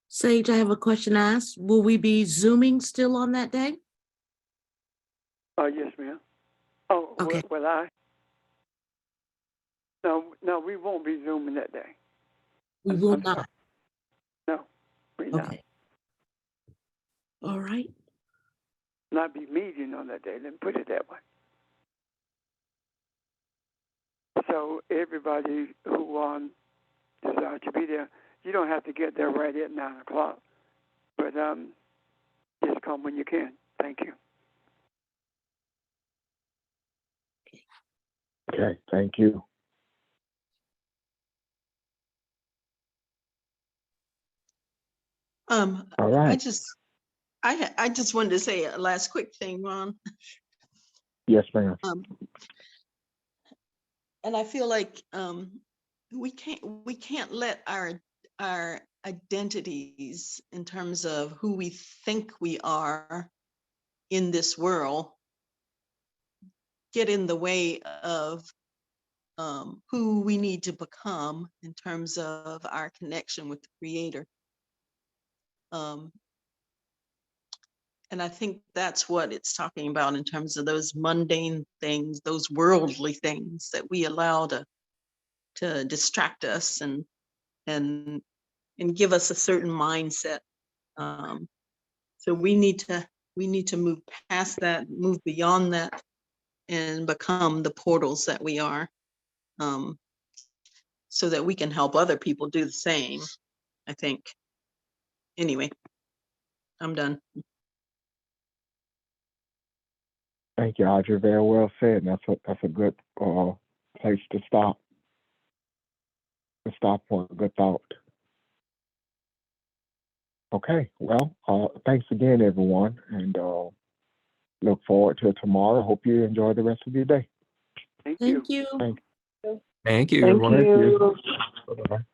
Sage, I have a question to ask. Will we be Zooming still on that day? Yes, ma'am. Oh, okay. Will I? No, we won't be Zooming that day. We will not. No, we're not. Okay. All right. Not be meeting on that day, let me put it that way. So everybody who desires to be there, you don't have to get there right at 9 o'clock, but just come when you can. Thank you. Okay, thank you. All right. I just wanted to say a last quick thing, Ron. Yes, ma'am. And I feel like we can't let our identities in terms of who we think we are in this world get in the way of who we need to become in terms of our connection with the Creator. And I think that's what it's talking about in terms of those mundane things, those worldly things that we allow to distract us and give us a certain mindset. So we need to move past that, move beyond that, and become the portals that we are, so that we can help other people do the same, I think. Anyway, I'm done. Thank you, Audrey. Very well said. That's a good place to stop. To stop for a good thought. Okay. Well, thanks again, everyone, and look forward to tomorrow. Hope you enjoy the rest of your day. Thank you. Thank you. Thank you, Thank everyone. you. Bye-bye.